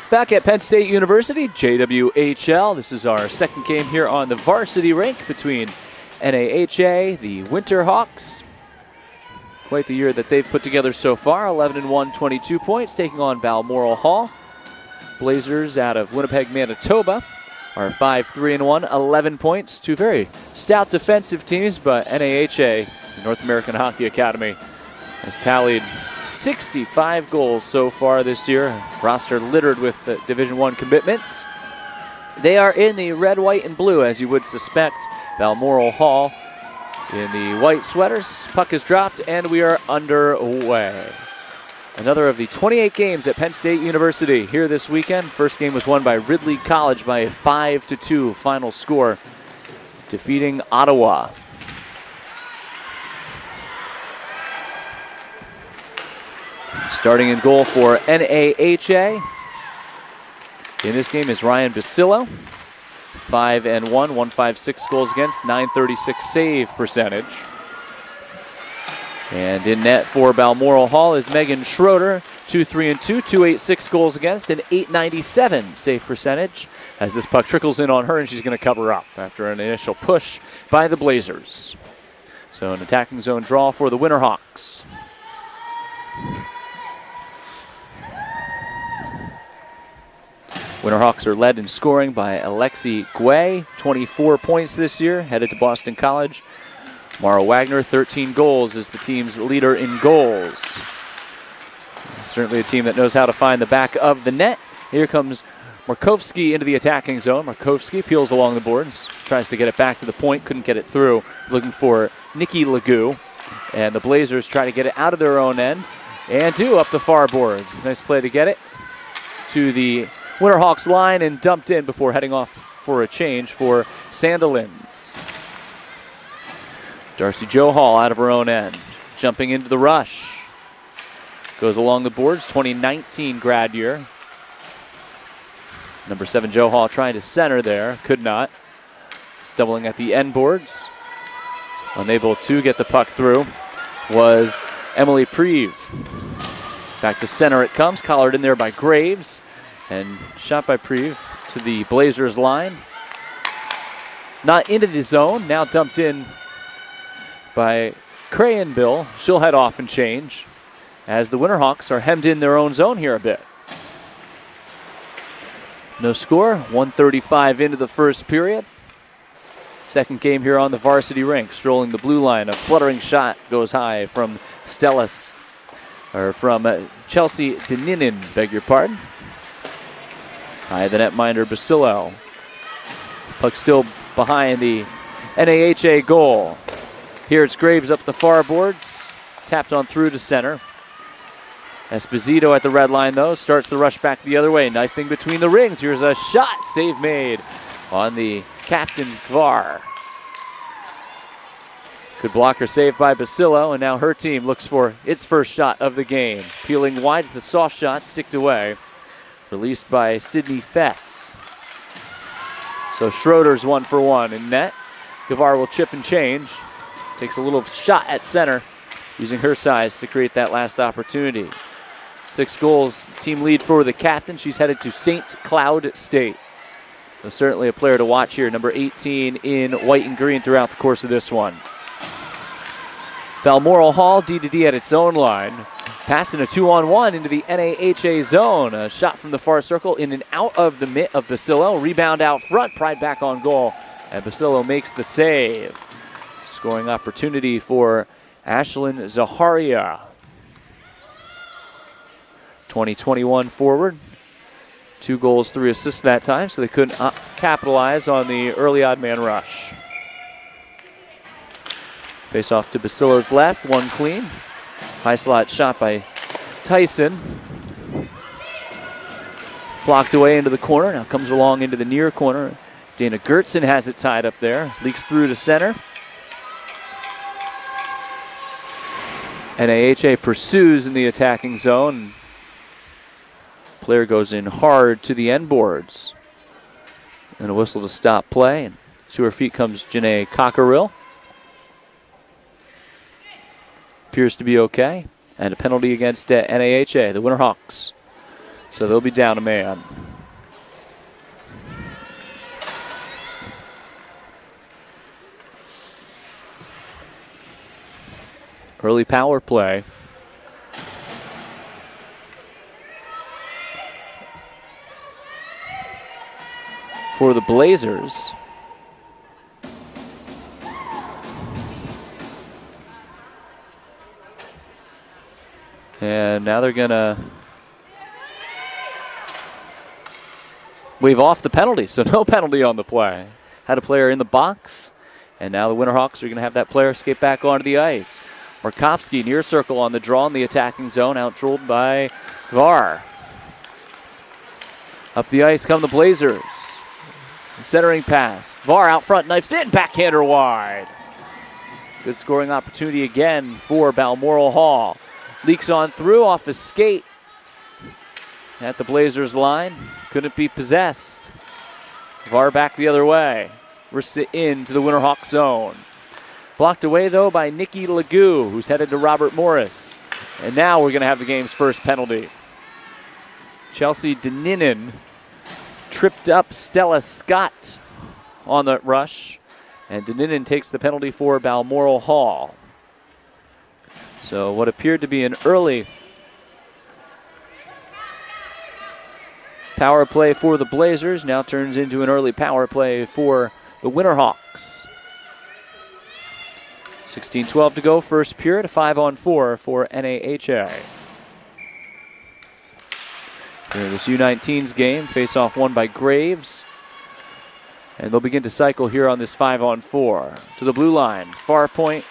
Back at Penn State University, JWHL. This is our second game here on the varsity rink between NAHA, the Winterhawks. Quite the year that they've put together so far. 11-1, 22 points, taking on Balmoral Hall. Blazers out of Winnipeg, Manitoba are 5-3-1, 11 points. Two very stout defensive teams, but NAHA, the North American Hockey Academy, has tallied 65 goals so far this year. Roster littered with Division I commitments. They are in the red, white, and blue, as you would suspect. Balmoral Hall in the white sweaters. Puck is dropped, and we are underway. Another of the 28 games at Penn State University here this weekend. First game was won by Ridley College by a 5-2 final score, defeating Ottawa. Starting in goal for NAHA in this game is Ryan Basillo. 5-1, 156 goals against, 936 save percentage. And in net for Balmoral Hall is Megan Schroeder, 2-3-2, 286 goals against, and 897 save percentage. As this puck trickles in on her, and she's going to cover up after an initial push by the Blazers. So an attacking zone draw for the Winterhawks. Winterhawks are led in scoring by Alexi Guay, 24 points this year, headed to Boston College. Mara Wagner, 13 goals, is the team's leader in goals. Certainly a team that knows how to find the back of the net. Here comes Markovsky into the attacking zone. Markovsky peels along the boards, tries to get it back to the point, couldn't get it through, looking for Nikki Legou. And the Blazers try to get it out of their own end, and do up the far boards. Nice play to get it to the Winterhawks line and dumped in before heading off for a change for Sandilands. Darcy Jo Hall out of her own end, jumping into the rush. Goes along the boards, 2019 grad year. Number 7 Jo Hall trying to center there, could not. Stumbling at the end boards. Unable to get the puck through was Emily Preve. Back to center it comes, collared in there by Graves. And shot by Preve to the Blazers line. Not into the zone, now dumped in by Crayenbill. She'll head off and change as the Winterhawks are hemmed in their own zone here a bit. No score, 1:35 into the first period. Second game here on the varsity rink, strolling the blue line. A fluttering shot goes high from Chelsea Deninin, beg your pardon. High the netminder Basillo. Puck still behind the NAHA goal. Here it's Graves up the far boards. Tapped on through to center. Esposito at the red line though. Starts the rush back the other way. Knifing between the rings. Here's a shot. Save made on the captain Kvar. Good blocker saved by Basillo, and now her team looks for its first shot of the game. Peeling wide, it's a soft shot, sticked away. Released by Sydney Fess. So Schroeder's 1-for-1 in net. Gavar will chip and change. Takes a little shot at center, using her size to create that last opportunity. 6 goals, team lead for the captain. She's headed to St. Cloud State. So certainly a player to watch here, number 18 in white and green throughout the course of this one. Balmoral Hall, D-to-D at its own line. Passing a 2-on-1 into the NAHA zone. A shot from the far circle in and out of the mitt of Basillo. Rebound out front, Pride back on goal. And Basillo makes the save. Scoring opportunity for Ashlyn Zaharia. 2021 forward. 2 goals, 3 assists that time, so they couldn't capitalize on the early odd man rush. Face off to Basillo's left, one clean. High slot shot by Tyson. Blocked away into the corner, now comes along into the near corner. Dana Gertson has it tied up there, leaks through to center. NAHA pursues in the attacking zone. Player goes in hard to the end boards. And a whistle to stop play. And to her feet comes Janae Cockerill. Appears to be okay. And a penalty against NAHA, the Winterhawks. So they'll be down a man. Early power play. For the Blazers. And now they're going to wave off the penalty, so no penalty on the play. Had a player in the box, and now the Winterhawks are going to have that player skate back onto the ice. Markovsky near circle on the draw in the attacking zone, out-drilled by Var. Up the ice come the Blazers. Centering pass. Var out front, knifes in, backhander wide. Good scoring opportunity again for Balmoral Hall. Leaks on through off his skate. At the Blazers line. Couldn't be possessed. Var back the other way. Risks it into the Winterhawk zone. Blocked away though by Nicky Legou, who's headed to Robert Morris. And now we're going to have the game's first penalty. Chelsea Deninen tripped up Stella Scott on the rush. And Deninen takes the penalty for Balmoral Hall. So what appeared to be an early power play for the Blazers now turns into an early power play for the Winterhawks. 16-12 to go, first period, a 5-on-4 for NAHA. Here, this U19's game, face-off won by Graves. And they'll begin to cycle here on this 5-on-4. To the blue line, far point,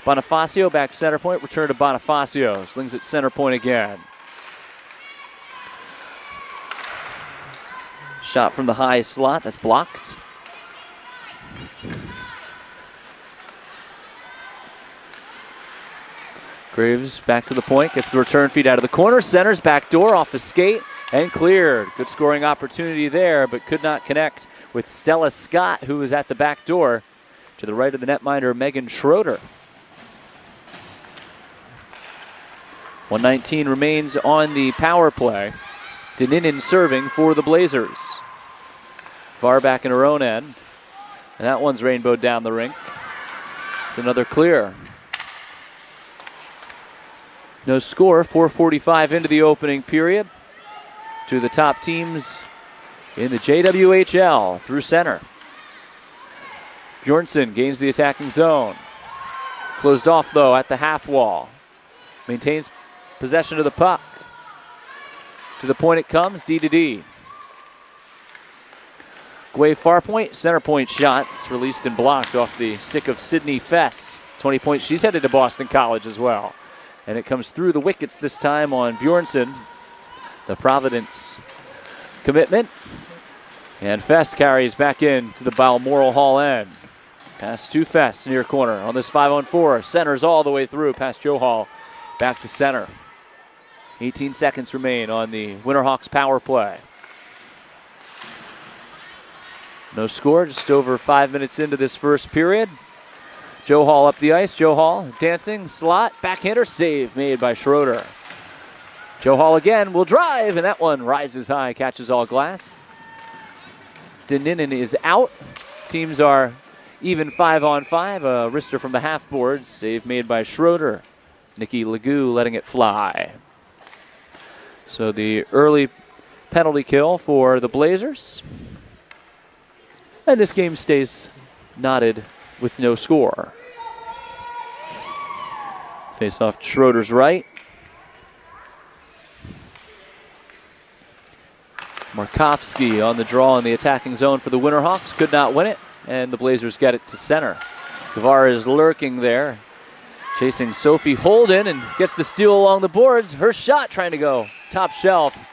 Bonifacio back center point, return to Bonifacio, slings it center point again. Shot from the high slot, that's blocked. Graves back to the point, gets the return feed out of the corner, centers back door off his skate and cleared. Good scoring opportunity there, but could not connect with Stella Scott, who is at the back door to the right of the netminder, Megan Schroeder. 1:19 remains on the power play. Deninen serving for the Blazers. Var back in her own end. And that one's rainbowed down the rink. It's another clear. No score, 4:45 into the opening period. Two of the top teams in the JWHL through center. Bjornsson gains the attacking zone. Closed off though at the half wall. Maintains possession of the puck. To the point it comes, D to D. Gway far point, center point shot. It's released and blocked off the stick of Sydney Fess. 20 points, she's headed to Boston College as well. And it comes through the wickets this time on Bjornsson. The Providence commitment. And Fess carries back in to the Balmoral Hall end. Pass to Fess, near corner on this 5-on-4. Centers all the way through past Joe Hall. Back to center. 18 seconds remain on the Winterhawks power play. No score, just over 5 minutes into this first period. Joe Hall up the ice. Joe Hall dancing, slot, backhander, save made by Schroeder. Joe Hall again will drive, and that one rises high, catches all glass. Deninen is out. Teams are even 5-on-5. A wrister from the half board, save made by Schroeder. Nicky Legou letting it fly. So the early penalty kill for the Blazers. And this game stays knotted with no score. Face off Schroeder's right. Markovsky on the draw in the attacking zone for the Winterhawks. Could not win it, and the Blazers get it to center. Guevara is lurking there, chasing Sophie Holden, and gets the steal along the boards. Her shot trying to go top shelf.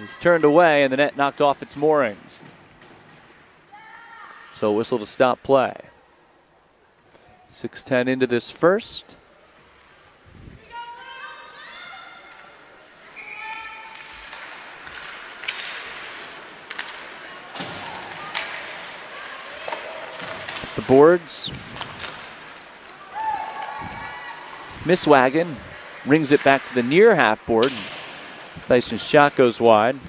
It's turned away, and the net knocked off its moorings. So whistle to stop play. 6:10 into this first. The boards. Misswagen rings it back to the near half board. Thyson's shot goes wide.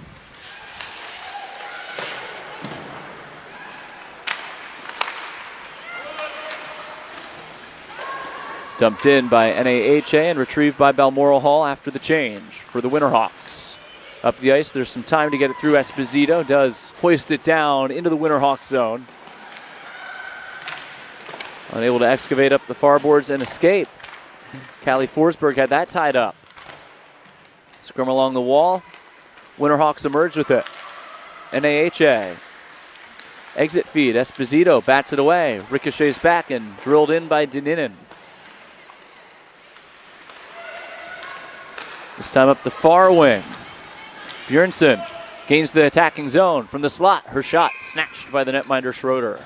Dumped in by NAHA and retrieved by Balmoral Hall after the change for the Winterhawks. Up the ice, there's some time to get it through. Esposito does hoist it down into the Winterhawk zone. Unable to excavate up the far boards and escape. Callie Forsberg had that tied up. Scrum along the wall. Winterhawks emerge with it. NAHA. Exit feed. Esposito bats it away. Ricochets back and drilled in by Deninen. This time up the far wing. Bjornsson gains the attacking zone from the slot. Her shot snatched by the netminder Schroeder.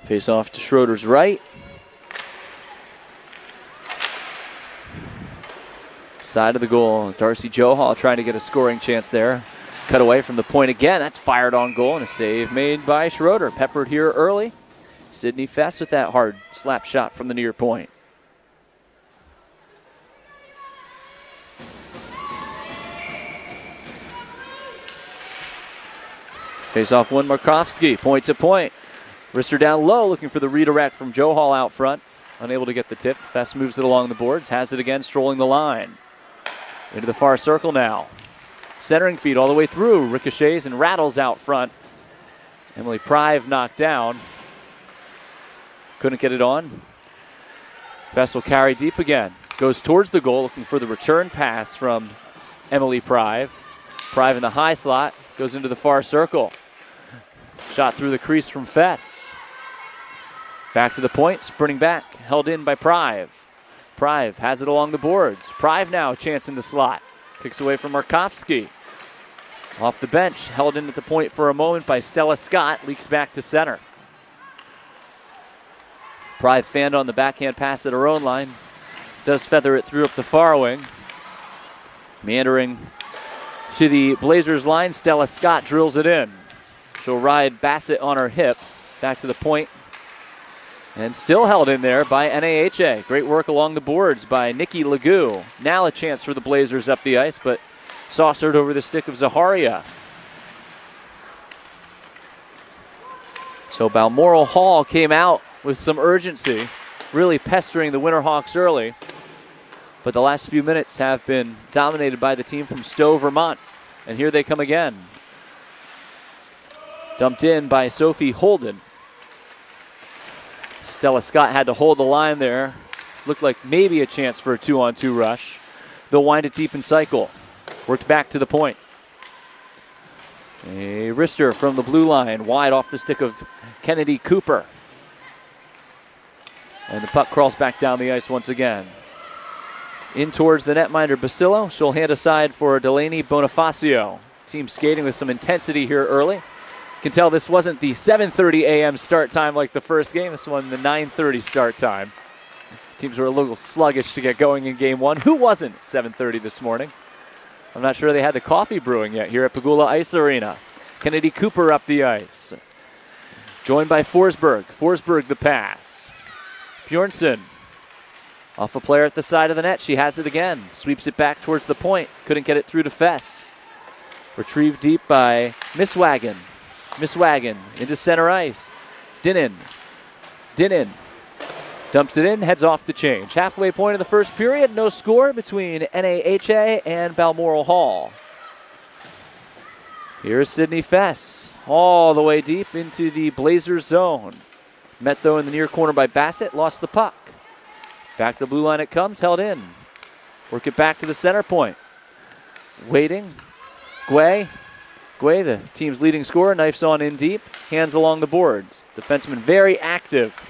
Face off to Schroeder's right. Side of the goal, Darcy Johal trying to get a scoring chance there. Cut away from the point again. That's fired on goal and a save made by Schroeder. Peppered here early. Sydney Fess with that hard slap shot from the near point. Face off one, Markovsky, point to point. Wrister down low, looking for the redirect from Johal out front. Unable to get the tip. Fess moves it along the boards, has it again, strolling the line. Into the far circle now. Centering feed all the way through. Ricochets and rattles out front. Emily Prive knocked down. Couldn't get it on. Fess will carry deep again. Goes towards the goal, looking for the return pass from Emily Prive. Prive in the high slot. Goes into the far circle. Shot through the crease from Fess. Back to the point, sprinting back. Held in by Prive. Prive has it along the boards. Prive now a chance in the slot. Kicks away from Markovsky. Off the bench, held in at the point for a moment by Stella Scott. Leaks back to center. Prive fanned on the backhand pass at her own line. Does feather it through up the far wing. Meandering to the Blazers line, Stella Scott drills it in. She'll ride Bassett on her hip. Back to the point. And still held in there by NAHA. Great work along the boards by Nikki Legou. Now a chance for the Blazers up the ice, but saucered over the stick of Zaharia. So Balmoral Hall came out with some urgency, really pestering the Winterhawks early. But the last few minutes have been dominated by the team from Stowe, Vermont. And here they come again. Dumped in by Sophie Holden. Stella Scott had to hold the line there. Looked like maybe a chance for a 2-on-2 rush. They'll wind it deep and cycle. Worked back to the point. A wrister from the blue line, wide off the stick of Kennedy Cooper. And the puck crawls back down the ice once again. In towards the netminder Basillo. She'll hand aside for Delaney Bonifacio. Team skating with some intensity here early. Can tell this wasn't the 7:30 a.m. start time like the first game. This one, the 9:30 start time. Teams were a little sluggish to get going in game one. Who wasn't 7:30 this morning? I'm not sure they had the coffee brewing yet here at Pegula Ice Arena. Kennedy Cooper up the ice. Joined by Forsberg. Forsberg the pass. Bjornsson off a player at the side of the net. She has it again. Sweeps it back towards the point. Couldn't get it through to Fess. Retrieved deep by Miss Wagon. Miss Wagon into center ice. Dinnan dumps it in, heads off the change. Halfway point of the first period, no score between NAHA and Balmoral Hall. Here's Sydney Fess, all the way deep into the Blazers zone. Met though in the near corner by Bassett, lost the puck. Back to the blue line it comes, held in. Work it back to the center point. Waiting, Guay, the team's leading scorer, knifes on in deep, hands along the boards. Defenseman very active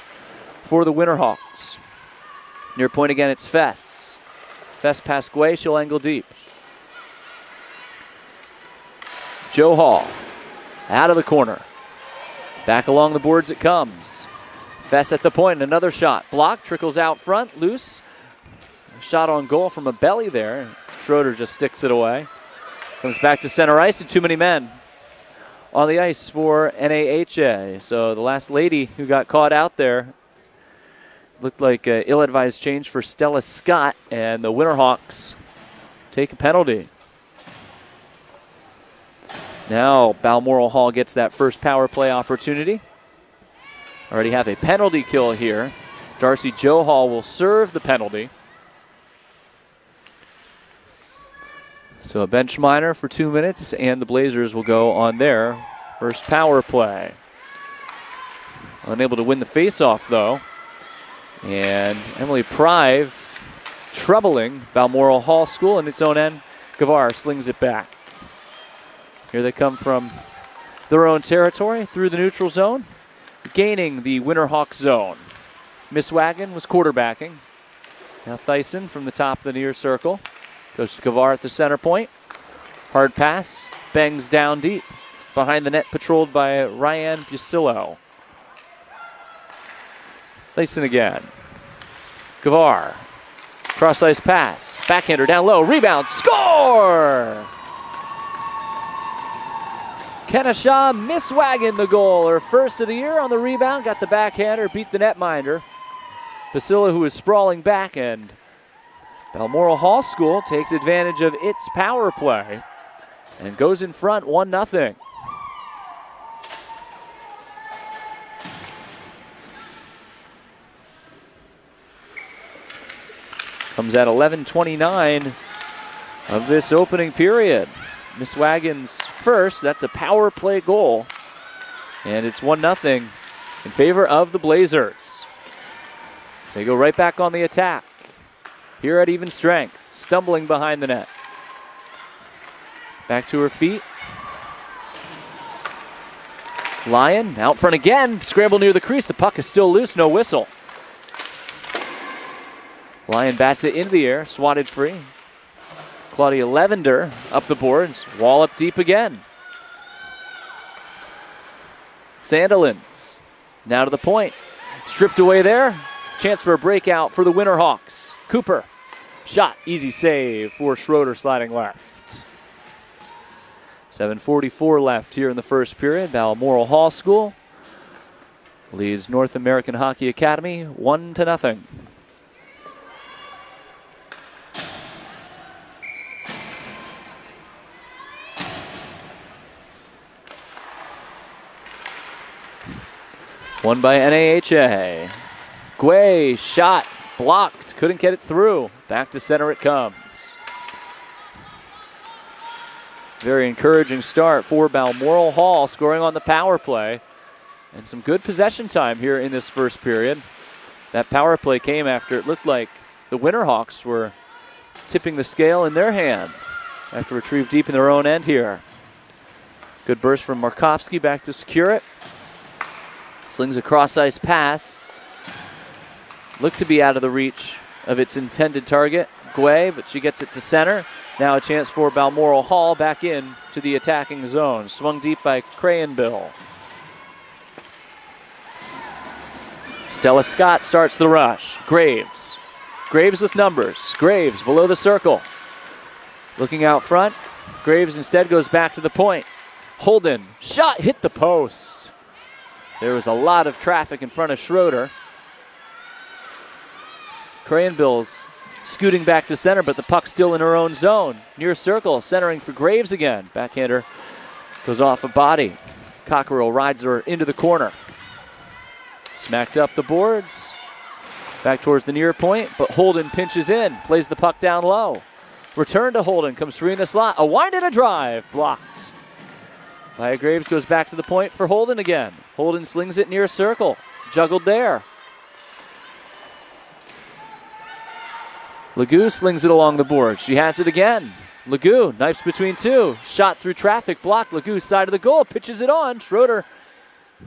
for the Winterhawks. Near point again, it's Fess. Fess past Guay, she'll angle deep. Johal out of the corner. Back along the boards it comes. Fess at the point, another shot. Block, trickles out front, loose. Shot on goal from a belly there. Schroeder just sticks it away. Comes back to center ice and too many men on the ice for NAHA. So the last lady who got caught out there Looked like an ill-advised change for Stella Scott, and the Winterhawks take a penalty. Now Balmoral Hall gets that first power play opportunity. Already have a penalty kill here. Darcy Johal will serve the penalty. So a bench minor for 2 minutes, and the Blazers will go on their first power play. Unable to win the faceoff, though. And Emily Prive troubling Balmoral Hall School in its own end. Gavar slings it back. Here they come from their own territory through the neutral zone, gaining the Winterhawk zone. Miss Wagon was quarterbacking. Now Thyssen from the top of the near circle. Goes to Gavar at the center point. Hard pass, bangs down deep. Behind the net, patrolled by Ryan Busillo. Thyssen again. Gavar. Cross-ice pass. Backhander down low. Rebound. Score! Kenna Shaw, Miss Wagon the goal. Her first of the year on the rebound. Got the backhander. Beat the netminder. Busillo, who is sprawling back, and Balmoral Hall School takes advantage of its power play and goes in front 1-0. Comes at 11:29 of this opening period. Miss Wagon's first, that's a power play goal. And it's 1-0 in favor of the Blazers. They go right back on the attack. Here at even strength, stumbling behind the net. Back to her feet. Lyon out front again, scramble near the crease. The puck is still loose, no whistle. Lyon bats it into the air, swatted free. Claudia Levender up the boards, wall up deep again. Sandilands now to the point. Stripped away there. Chance for a breakout for the Winterhawks. Cooper, shot, easy save for Schroeder sliding left. 7:44 left here in the first period. Balmoral Hall School leads North American Hockey Academy 1-0. Won by NAHA. Guay, shot, blocked, couldn't get it through. Back to center it comes. Very encouraging start for Balmoral Hall, scoring on the power play. And some good possession time here in this first period. That power play came after it looked like the Winterhawks were tipping the scale in their hand. Have to retrieve deep in their own end here. Good burst from Markovsky, back to secure it. Slings a cross-ice pass. Looked to be out of the reach of its intended target, Guay, but she gets it to center. Now a chance for Balmoral Hall back in to the attacking zone. Swung deep by Crayenbill. Stella Scott starts the rush. Graves. Graves with numbers. Graves below the circle. Looking out front. Graves instead goes back to the point. Holden. Shot hit the post. There was a lot of traffic in front of Schroeder. Crayenbill's scooting back to center, but the puck's still in her own zone. Near circle, centering for Graves again. Backhander goes off a body. Cockerell rides her into the corner. Smacked up the boards. Back towards the near point, but Holden pinches in. Plays the puck down low. Return to Holden, comes free in the slot. A wind and a drive, blocked. Maya Graves goes back to the point for Holden again. Holden slings it near circle. Juggled there. Legou slings it along the board. She has it again. Legou, knifes between two. Shot through traffic, blocked. Legou's side of the goal, pitches it on. Schroeder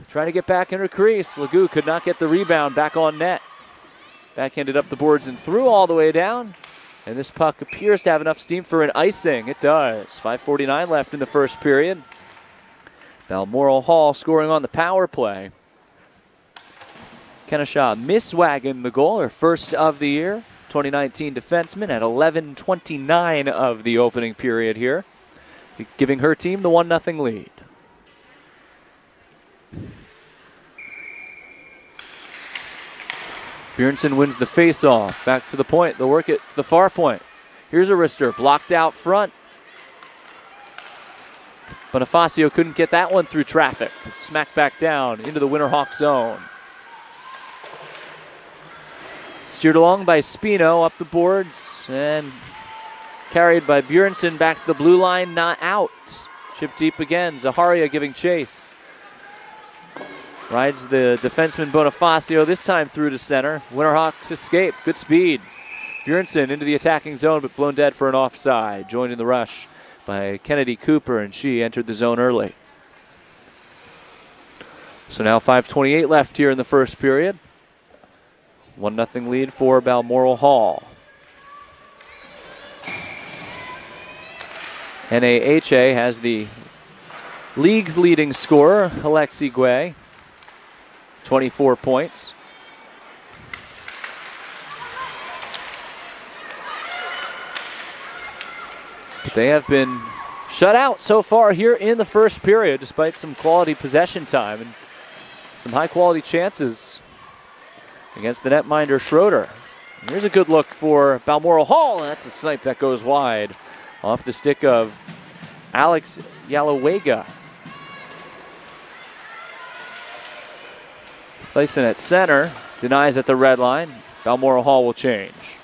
trying to get back in her crease. Legou could not get the rebound back on net. Backhanded up the boards and through all the way down. And this puck appears to have enough steam for an icing. It does. 5:49 left in the first period. Balmoral Hall scoring on the power play. Kenna Shaw, Miss Wagon the goal, her first of the year. 2019 defenseman at 11:29 of the opening period here, giving her team the 1-0 lead. Bjornsson wins the face-off. Back to the point. They'll work it to the far point. Here's a wrister blocked out front. Bonifacio couldn't get that one through traffic. Smacked back down into the Winterhawk zone. Steered along by Spino up the boards and carried by Bjornsson back to the blue line, not out. Chip deep again. Zaharia giving chase. Rides the defenseman Bonifacio, this time through to center. Winterhawks escape. Good speed. Bjornsson into the attacking zone, but blown dead for an offside. Joined in the rush by Kennedy Cooper, and she entered the zone early. So now 5:28 left here in the first period. 1-0 lead for Balmoral Hall. NAHA has the league's leading scorer, Alexi Guay, 24 points. But they have been shut out so far here in the first period, despite some quality possession time and some high-quality chances against the netminder Schroeder. And here's a good look for Balmoral Hall, and that's a snipe that goes wide off the stick of Alex Yalowega. Placing at center, denies at the red line. Balmoral Hall will change.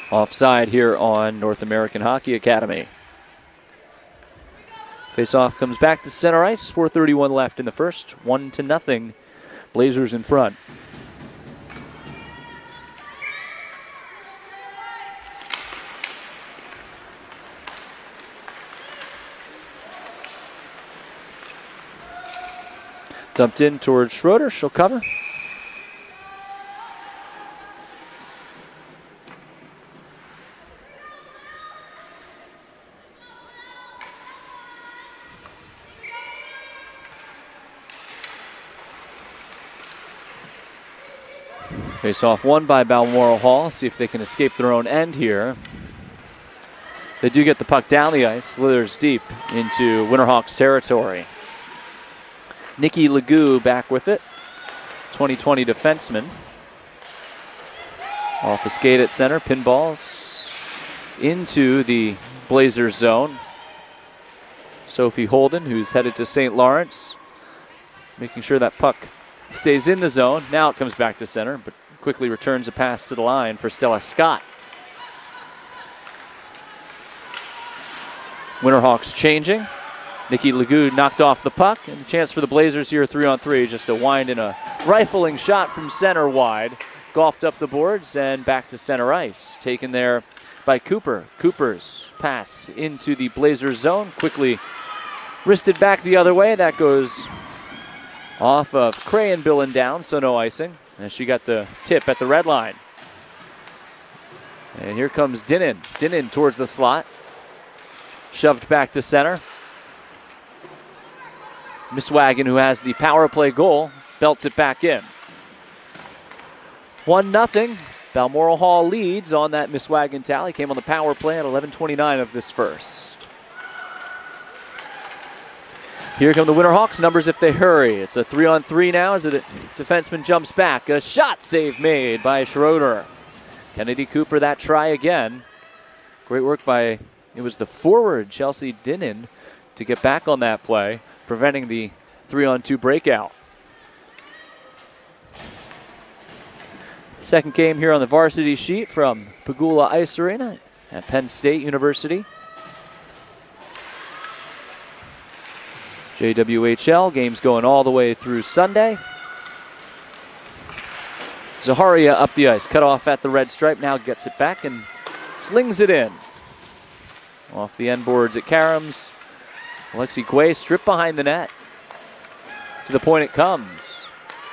Offside here on North American Hockey Academy. Face-off comes back to center ice. 4:31 left in the first. 1-0. Blazers in front. Dumped in towards Schroeder. She'll cover. Face-off won by Balmoral Hall. See if they can escape their own end here. They do get the puck down the ice. Slithers deep into Winterhawks territory. Nikki Legou back with it. 2020 defenseman. Off the skate at center. Pinballs into the Blazers zone. Sophie Holden, who's headed to St. Lawrence, making sure that puck stays in the zone. Now it comes back to center, but quickly returns a pass to the line for Stella Scott. Winterhawks changing. Nikki Legou knocked off the puck, and a chance for the Blazers here 3-on-3. Just a wind and a rifling shot from center wide. Golfed up the boards and back to center ice. Taken there by Cooper. Cooper's pass into the Blazers zone. Quickly wristed back the other way. That goes off of Crayon Billen down, so no icing. And she got the tip at the red line. And here comes Dinnan. Dinnan towards the slot. Shoved back to center. Miswagen, who has the power play goal, belts it back in. 1-0. Balmoral Hall leads on that Miswagen tally. Came on the power play at 11:29 of this first. Here come the Winterhawks, numbers if they hurry. It's a 3-on-3 now as the defenseman jumps back. A shot save made by Schroeder. Kennedy Cooper that try again. Great work by, it was the forward, Chelsea Dinnan, to get back on that play, preventing the 3-on-2 breakout. Second game here on the varsity sheet from Pagula Ice Arena at Penn State University. JWHL, games going all the way through Sunday. Zaharia up the ice, cut off at the red stripe, now gets it back and slings it in. Off the end boards at Karams. Alexi Guay stripped behind the net. To the point it comes.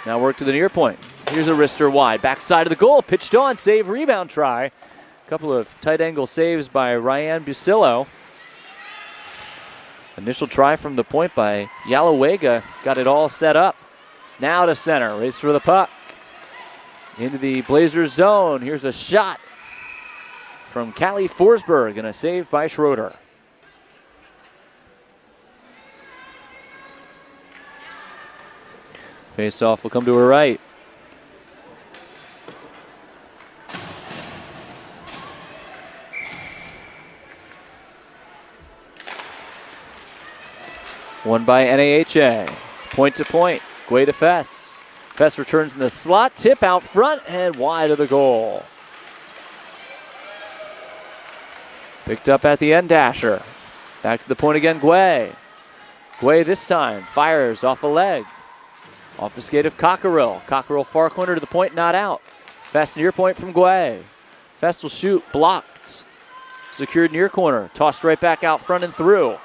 Now work to the near point. Here's a wrister wide, backside of the goal, pitched on, save, rebound try. A couple of tight angle saves by Ryan Busillo. Initial try from the point by Yalowega got it all set up. Now to center, race for the puck. into the Blazers zone. Here's a shot from Callie Forsberg and a save by Schroeder. Face-off will come to her right. Won by NAHA. Point to point. Guay to Fess. Fess returns in the slot. Tip out front and wide of the goal. Picked up at the end, Dasher. Back to the point again, Guay. Guay this time fires off a leg. Off the skate of Cockerill. Cockerill far corner to the point, not out. Fess near point from Guay. Fess will shoot, blocked. Secured near corner. Tossed right back out front and through.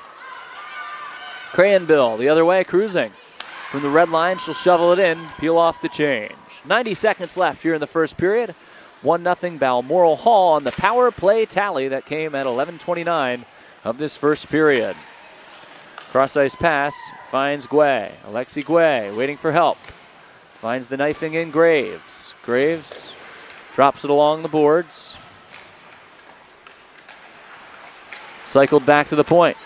Crayenbill the other way, cruising. From the red line, she'll shovel it in, peel off the change. 90 seconds left here in the first period. 1-0 Balmoral Hall on the power play tally that came at 11:29 of this first period. Cross-ice pass finds Guay. Alexi Guay waiting for help. Finds the knifing in Graves. Graves drops it along the boards. Cycled back to the point.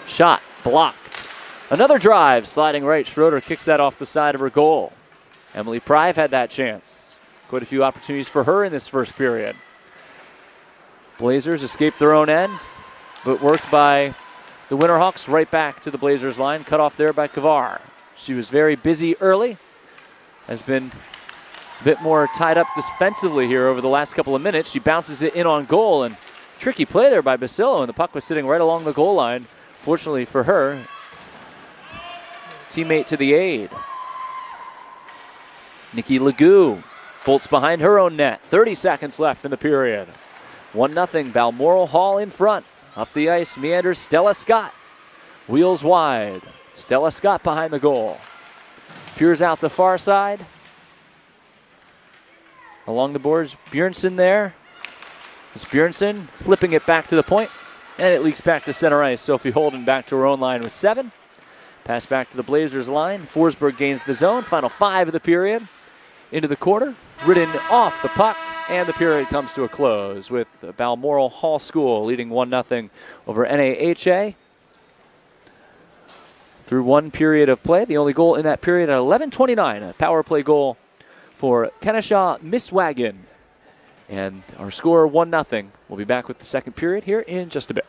Shot blocked. Another drive, sliding right. Schroeder kicks that off the side of her goal. Emily Prive had that chance. Quite a few opportunities for her in this first period. Blazers escaped their own end, but worked by the Winterhawks right back to the Blazers line. Cut off there by Kavar. She was very busy early. Has been a bit more tied up defensively here over the last couple of minutes. She bounces it in on goal, and tricky play there by Basillo, and the puck was sitting right along the goal line. Fortunately for her, teammate to the aid. Nikki Legou bolts behind her own net. 30 seconds left in the period. 1-0 Balmoral Hall in front. Up the ice meanders Stella Scott. Wheels wide. Stella Scott behind the goal. Peers out the far side. Along the boards, Bjornsson there. It's Bjornsson flipping it back to the point. And it leaks back to center ice. Sophie Holden back to her own line with 7. Pass back to the Blazers line. Forsberg gains the zone. Final 5 of the period. Into the corner. Ridden off the puck. And the period comes to a close with Balmoral Hall School leading 1-0 over NAHA. Through one period of play. The only goal in that period at 11:29. A power play goal for Kennesaw Misswagon. And our score 1-0. We'll be back with the second period here in just a bit.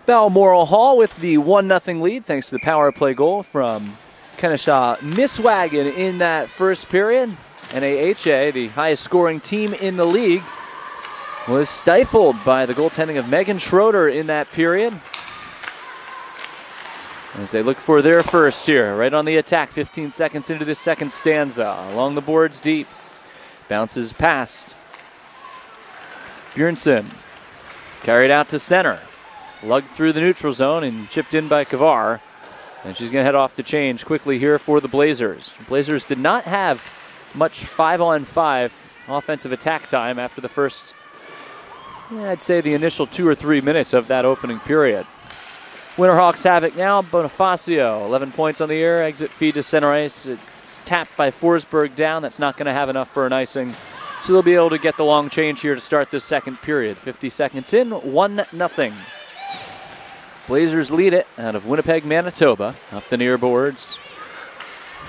Balmoral Hall with the 1-0 lead thanks to the power play goal from Kennesaw Misswagon in that first period. NAHA, the highest scoring team in the league, was stifled by the goaltending of Megan Schroeder in that period. As they look for their first here, right on the attack, 15 seconds into this second stanza. Along the boards deep. Bounces past. Bjornsson carried out to center. Lugged through the neutral zone and chipped in by Kavar. And she's going to head off to change quickly here for the Blazers. Blazers did not have much 5-on-5 offensive attack time after the first, I'd say the initial 2 or 3 minutes of that opening period. Winterhawks have it now. Bonifacio, 11 points on the year. Exit feed to center ice. It's tapped by Forsberg down. That's not going to have enough for an icing. So they'll be able to get the long change here to start this second period. 50 seconds in, 1-0. Blazers lead it out of Winnipeg, Manitoba, up the near boards.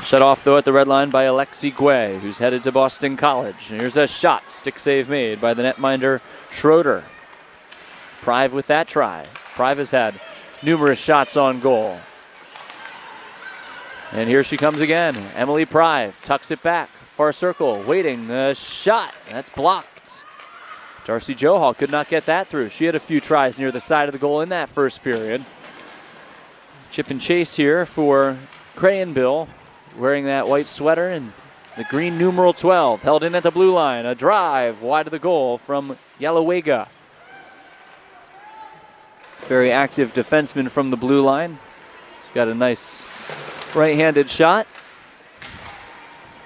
Shut off, though, at the red line by Alexi Guay, who's headed to Boston College. And here's a shot, stick save made by the netminder Schroeder. Prive with that try. Prive has had numerous shots on goal. And here she comes again. Emily Prive tucks it back. Far circle, waiting, a shot. That's blocked. Darcy Johal could not get that through. She had a few tries near the side of the goal in that first period. Chip and chase here for Crayenbill, wearing that white sweater and the green numeral 12. Held in at the blue line. A drive wide of the goal from Yalawega. Very active defenseman from the blue line. He's got a nice right-handed shot.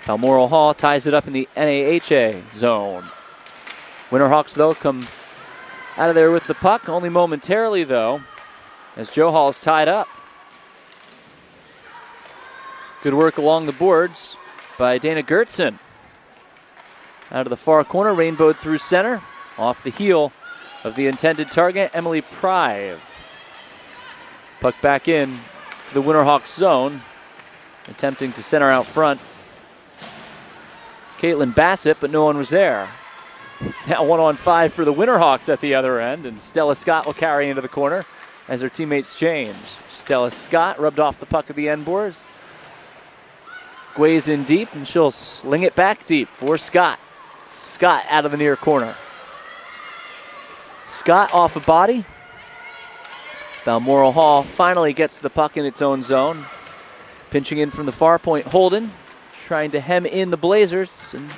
Balmoral Hall ties it up in the NAHA zone. Winterhawks, though, come out of there with the puck, only momentarily, though, as Johal's tied up. Good work along the boards by Dana Gertson. Out of the far corner, rainbowed through center, off the heel of the intended target, Emily Prive. Puck back in to the Winterhawks zone, attempting to center out front. Caitlin Bassett, but no one was there. Now 1-on-5 for the Winterhawks at the other end, and Stella Scott will carry into the corner as her teammates change. Stella Scott rubbed off the puck at the end boards. Guay's in deep, and she'll sling it back deep for Scott. Scott out of the near corner. Scott off a body. Balmoral Hall finally gets the puck in its own zone. Pinching in from the far point, Holden, trying to hem in the Blazers, and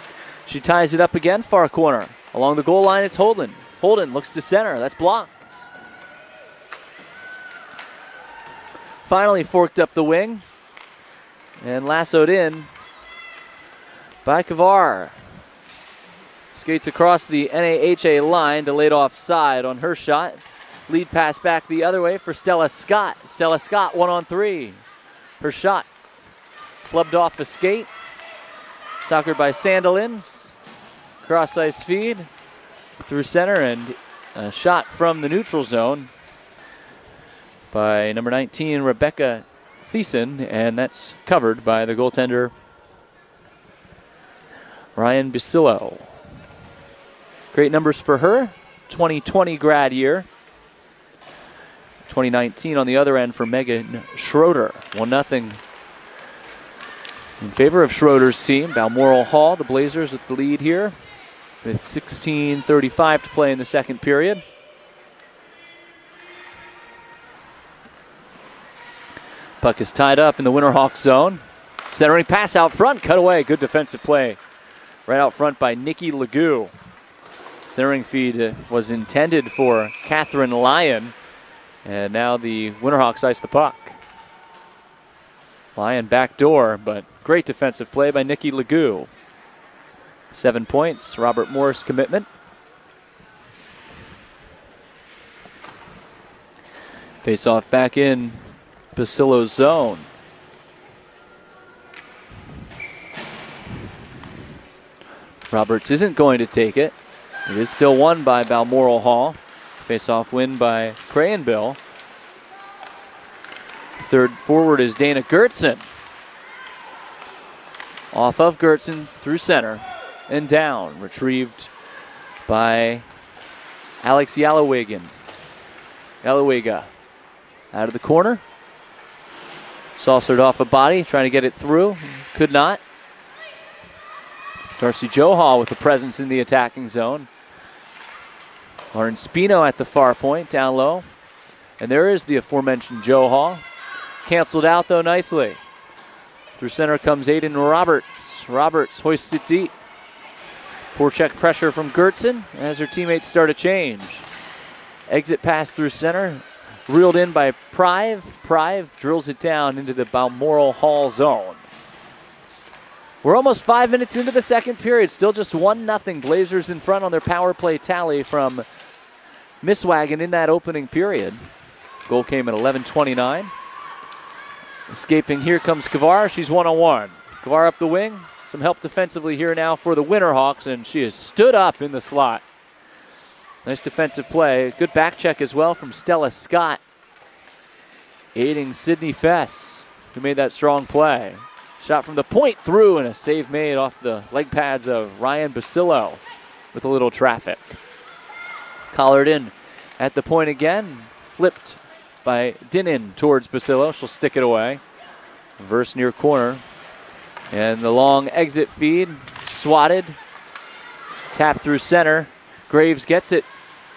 she ties it up again, far corner. Along the goal line, it's Holden. Holden looks to center, that's blocked. Finally forked up the wing and lassoed in by Kavar. Skates across the NAHA line to laid offside on her shot. Lead pass back the other way for Stella Scott. Stella Scott 1-on-3. Her shot flubbed off the skate. Soccered by Sandilands. Cross ice feed through center, and a shot from the neutral zone by number 19, Rebecca Thiessen, and that's covered by the goaltender Ryan Basillo. Great numbers for her. 2020 grad year. 2019 on the other end for Megan Schroeder. 1-0 in favor of Schroeder's team. Balmoral Hall, the Blazers with the lead here with 16:35 to play in the second period. Puck is tied up in the Winterhawks zone. Centering pass out front, cut away. Good defensive play right out front by Nikki Legou. Centering feed was intended for Catherine Lyon, and now the Winterhawks ice the puck. Lyon backdoor, but great defensive play by Nikki Legou. 7 points, Robert Morris commitment. Face off back in Basillo's zone. Roberts isn't going to take it. It is still won by Balmoral Hall. Face-off win by Crayenbill. Third forward is Dana Gertson. Off of Gertson through center and down. Retrieved by Alex Yalawega. Yalawega out of the corner. Saucered off a body, trying to get it through. Could not. Darcy Johal with a presence in the attacking zone. Lauren Spino at the far point, down low. And there is the aforementioned Johal. Canceled out, though, nicely. Through center comes Aiden Roberts. Roberts hoists it deep. Forecheck pressure from Gertzen as her teammates start a change. Exit pass through center. Reeled in by Prive. Prive drills it down into the Balmoral Hall zone. We're almost 5 minutes into the second period. Still just 1-0. Blazers in front on their power play tally from Misswagen in that opening period. Goal came at 11:29. Escaping here comes Kavar. She's one-on-one. Kavar up the wing. Some help defensively here now for the Winterhawks, and she has stood up in the slot. Nice defensive play. Good back check as well from Stella Scott, aiding Sydney Fess, who made that strong play. Shot from the point through, and a save made off the leg pads of Ryan Basillo with a little traffic. Collared in at the point again. Flipped by Dinnin towards Basillo. She'll stick it away. Reverse near corner. And the long exit feed. Swatted. Tap through center. Graves gets it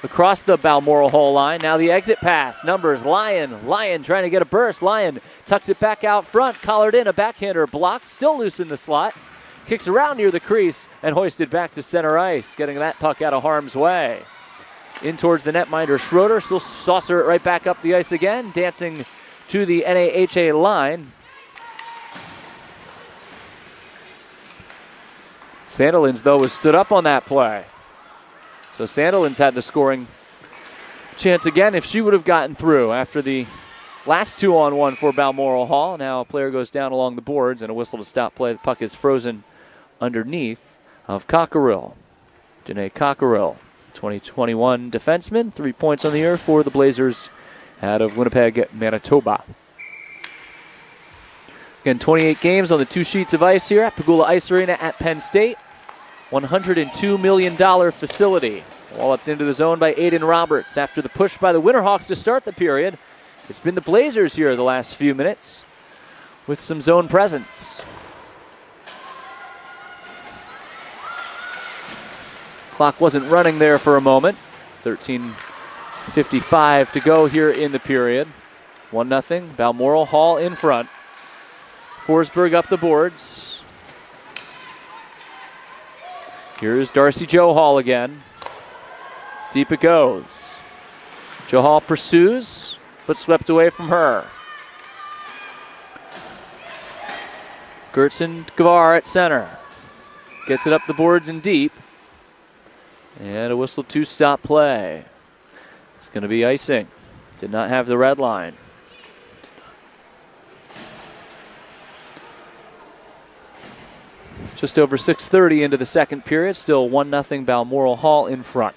across the Balmoral Hall line. Now the exit pass. Numbers, Lyon. Lyon trying to get a burst. Lyon tucks it back out front. Collared in, a backhander blocked. Still loose in the slot. Kicks around near the crease and hoisted back to center ice. Getting that puck out of harm's way. In towards the netminder, Schroeder. Still saucer it right back up the ice again. Dancing to the NAHA line. Sandilands, though, was stood up on that play. So Sandilands had the scoring chance again if she would have gotten through after the last 2-on-1 for Balmoral Hall. Now a player goes down along the boards and a whistle to stop play. The puck is frozen underneath of Cockerill. Janae Cockerill, 2021 defenseman, 3 points on the year for the Blazers out of Winnipeg, Manitoba. Again, 28 games on the 2 sheets of ice here at Pegula Ice Arena at Penn State. $102 million facility. Walloped into the zone by Aiden Roberts after the push by the Winterhawks to start the period. It's been the Blazers here the last few minutes with some zone presence. Clock wasn't running there for a moment. 13:55 to go here in the period. 1-0, Balmoral Hall in front. Forsberg up the boards. Here's Darcy Johal again. Deep it goes. Johal pursues, but swept away from her. Gertzen Gavar at center. Gets it up the boards and deep. And a whistle to stop play. It's going to be icing. Did not have the red line. Just over 6:30 into the second period. Still 1-0 Balmoral Hall in front.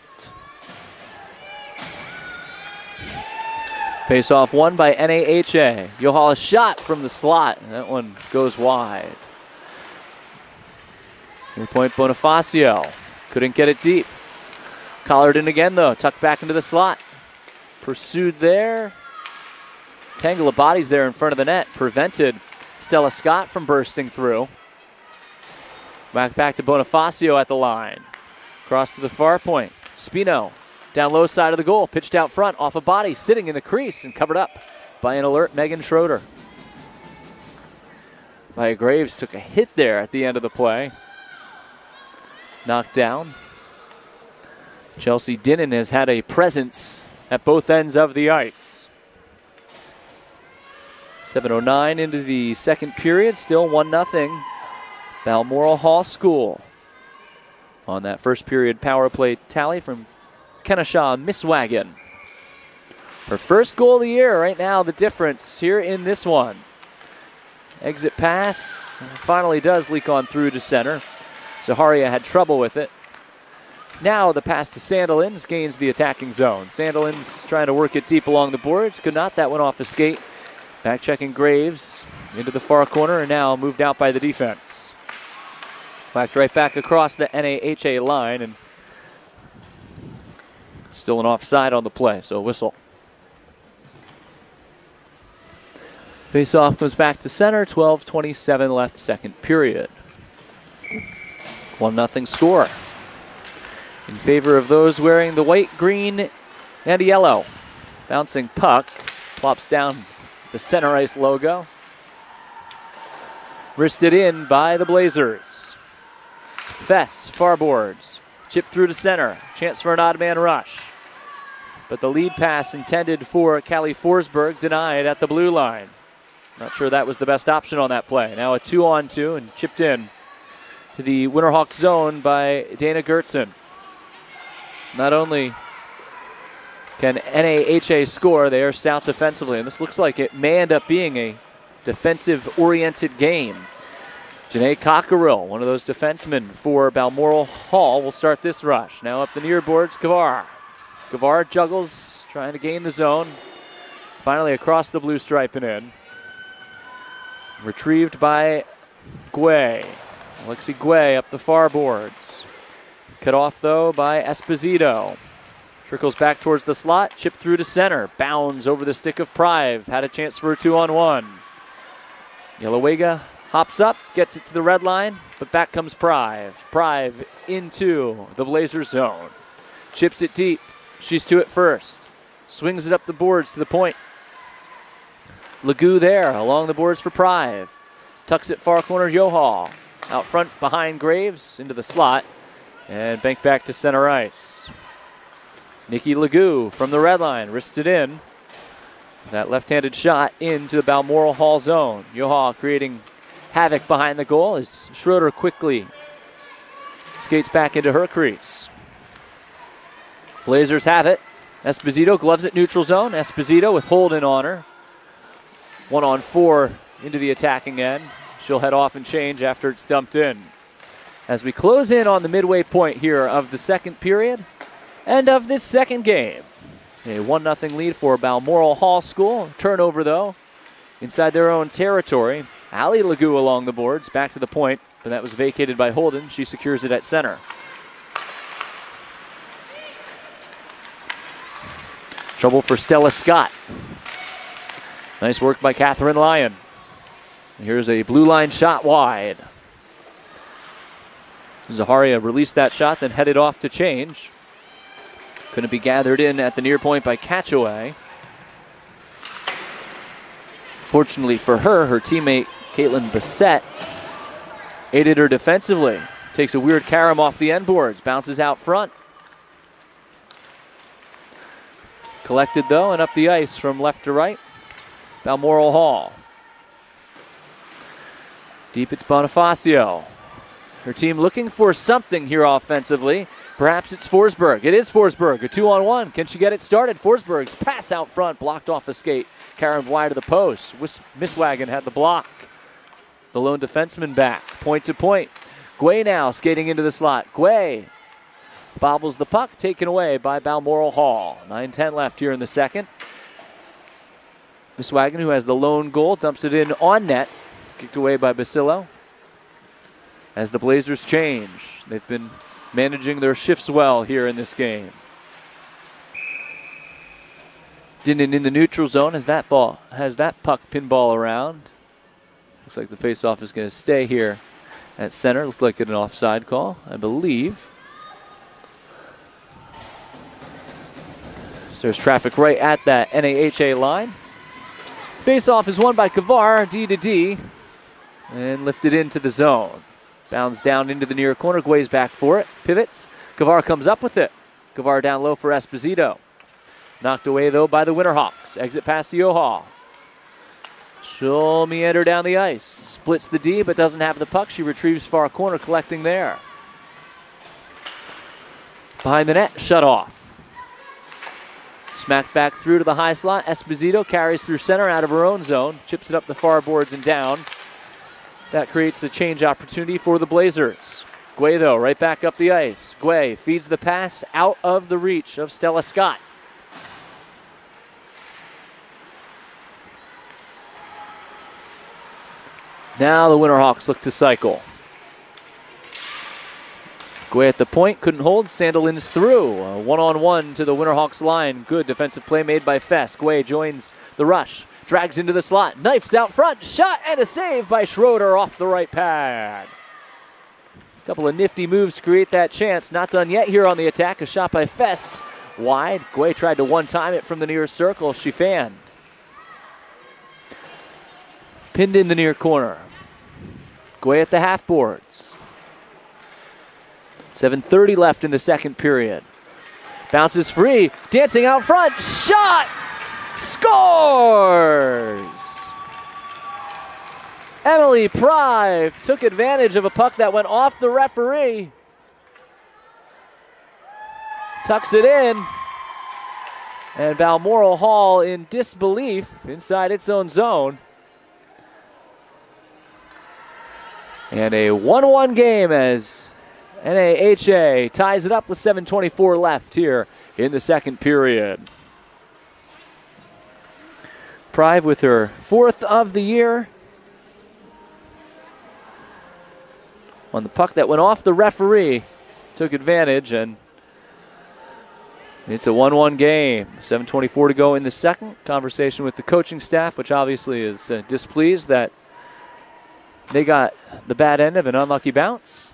Face-off won by NAHA. Johal shot from the slot, and that one goes wide. Near point Bonifacio. Couldn't get it deep. Collared in again, though. Tucked back into the slot. Pursued there. Tangle of bodies there in front of the net. Prevented Stella Scott from bursting through. Back to Bonifacio at the line. Cross to the far point. Spino down low side of the goal. Pitched out front off a body. Sitting in the crease and covered up by an alert Megan Schroeder. Maya Graves took a hit there at the end of the play. Knocked down. Chelsea Dinnan has had a presence at both ends of the ice. 7:09 into the second period. Still 1-0. Balmoral Hall School on that first period power play tally from Kennesaw Misswagen. Her first goal of the year right now, the difference here in this one. Exit pass finally does leak on through to center. Zaharia had trouble with it. Now the pass to Sandilands gains the attacking zone. Sandilands trying to work it deep along the boards. Could not. That went off a skate. Back checking Graves into the far corner and now moved out by the defense. Whacked right back across the NAHA line and still an offside on the play, so a whistle. Face-off goes back to center, 12:27 left second period. 1-0 score in favor of those wearing the white, green, and yellow. Bouncing puck plops down the center ice logo. Wristed in by the Blazers. Fess, far boards. Chip through to center. Chance for an odd man rush. But the lead pass intended for Callie Forsberg denied at the blue line. Not sure that was the best option on that play. Now a 2-on-2 and chipped in to the Winterhawks zone by Dana Gertzen. Not only can NAHA score, they are stout defensively, and this looks like it may end up being a defensive-oriented game. Janae Cockerill, one of those defensemen for Balmoral Hall, will start this rush. Now up the near boards, Gavar. Gavar juggles, trying to gain the zone. Finally across the blue stripe and in. Retrieved by Guay. Alexi Guay up the far boards. Cut off, though, by Esposito. Trickles back towards the slot, chip through to center. Bounds over the stick of Prive. Had a chance for a 2-on-1. Yelawega hops up, gets it to the red line, but back comes Prive. Prive into the Blazers zone. Chips it deep. She's to it first. Swings it up the boards to the point. Legou there along the boards for Prive. Tucks it far corner, Johal. Out front behind Graves into the slot. And bank back to center ice. Nikki Legou from the red line, wrists it in. That left-handed shot into the Balmoral Hall zone. Johal creating havoc behind the goal as Schroeder quickly skates back into her crease. Blazers have it. Esposito gloves it neutral zone. Esposito with Holden on her. 1-on-4 into the attacking end. She'll head off and change after it's dumped in. As we close in on the midway point here of the second period and of this second game. A 1-0 lead for Balmoral Hall School. Turnover, though, inside their own territory. Ali Legou along the boards, back to the point, but that was vacated by Holden. She secures it at center. Trouble for Stella Scott. Nice work by Catherine Lyon. Here's a blue line shot wide. Zaharia released that shot, then headed off to change. Couldn't be gathered in at the near point by Catchaway. Fortunately for her, her teammate Caitlin Bassett aided her defensively. Takes a weird carom off the end boards, bounces out front. Collected, though, and up the ice from left to right. Balmoral Hall. Deep, it's Bonifacio. Her team looking for something here offensively. Perhaps it's Forsberg. It is Forsberg, a 2-on-1. Can she get it started? Forsberg's pass out front, blocked off a skate. Carom wide of the post. Misswagen had the block. The lone defenseman back, point to point. Guay now skating into the slot. Guay bobbles the puck, taken away by Balmoral Hall. 9:10 left here in the second. Misswagen, who has the lone goal, dumps it in on net. Kicked away by Basillo. As the Blazers change, they've been managing their shifts well here in this game. Dinnan in the neutral zone as that puck pinball around. Looks like the faceoff is going to stay here at center. Looked like an offside call, I believe. So there's traffic right at that NAHA line. Faceoff is won by Kavar, D to D, and lifted into the zone. Bounds down into the near corner. Guay's back for it. Pivots. Kavar comes up with it. Kavar down low for Esposito. Knocked away, though, by the Winterhawks. Exit pass to Johal. She'll meander down the ice. Splits the D, but doesn't have the puck. She retrieves far corner, collecting there. Behind the net, shut off. Smacked back through to the high slot. Esposito carries through center out of her own zone. Chips it up the far boards and down. That creates a change opportunity for the Blazers. Guay, though, right back up the ice. Guay feeds the pass out of the reach of Stella Scott. Now the Winterhawks look to cycle. Guay at the point, couldn't hold. Sandilands through. A 1-on-1 to the Winterhawks line. Good defensive play made by Fess. Guay joins the rush. Drags into the slot. Knifes out front. Shot and a save by Schroeder off the right pad. Couple of nifty moves to create that chance. Not done yet here on the attack. A shot by Fess. Wide. Guay tried to one-time it from the near circle. She fanned. Pinned in the near corner. Guay at the half boards. 7:30 left in the second period. Bounces free, dancing out front, shot! Scores! Emily Prive took advantage of a puck that went off the referee. Tucks it in. And Balmoral Hall in disbelief inside its own zone. And a 1-1 game as NAHA ties it up with 7:24 left here in the second period. Prive with her 4th of the year. On the puck that went off the referee, took advantage, and it's a 1-1 game. 7:24 to go in the second. Conversation with the coaching staff, which obviously is displeased that they got the bad end of an unlucky bounce.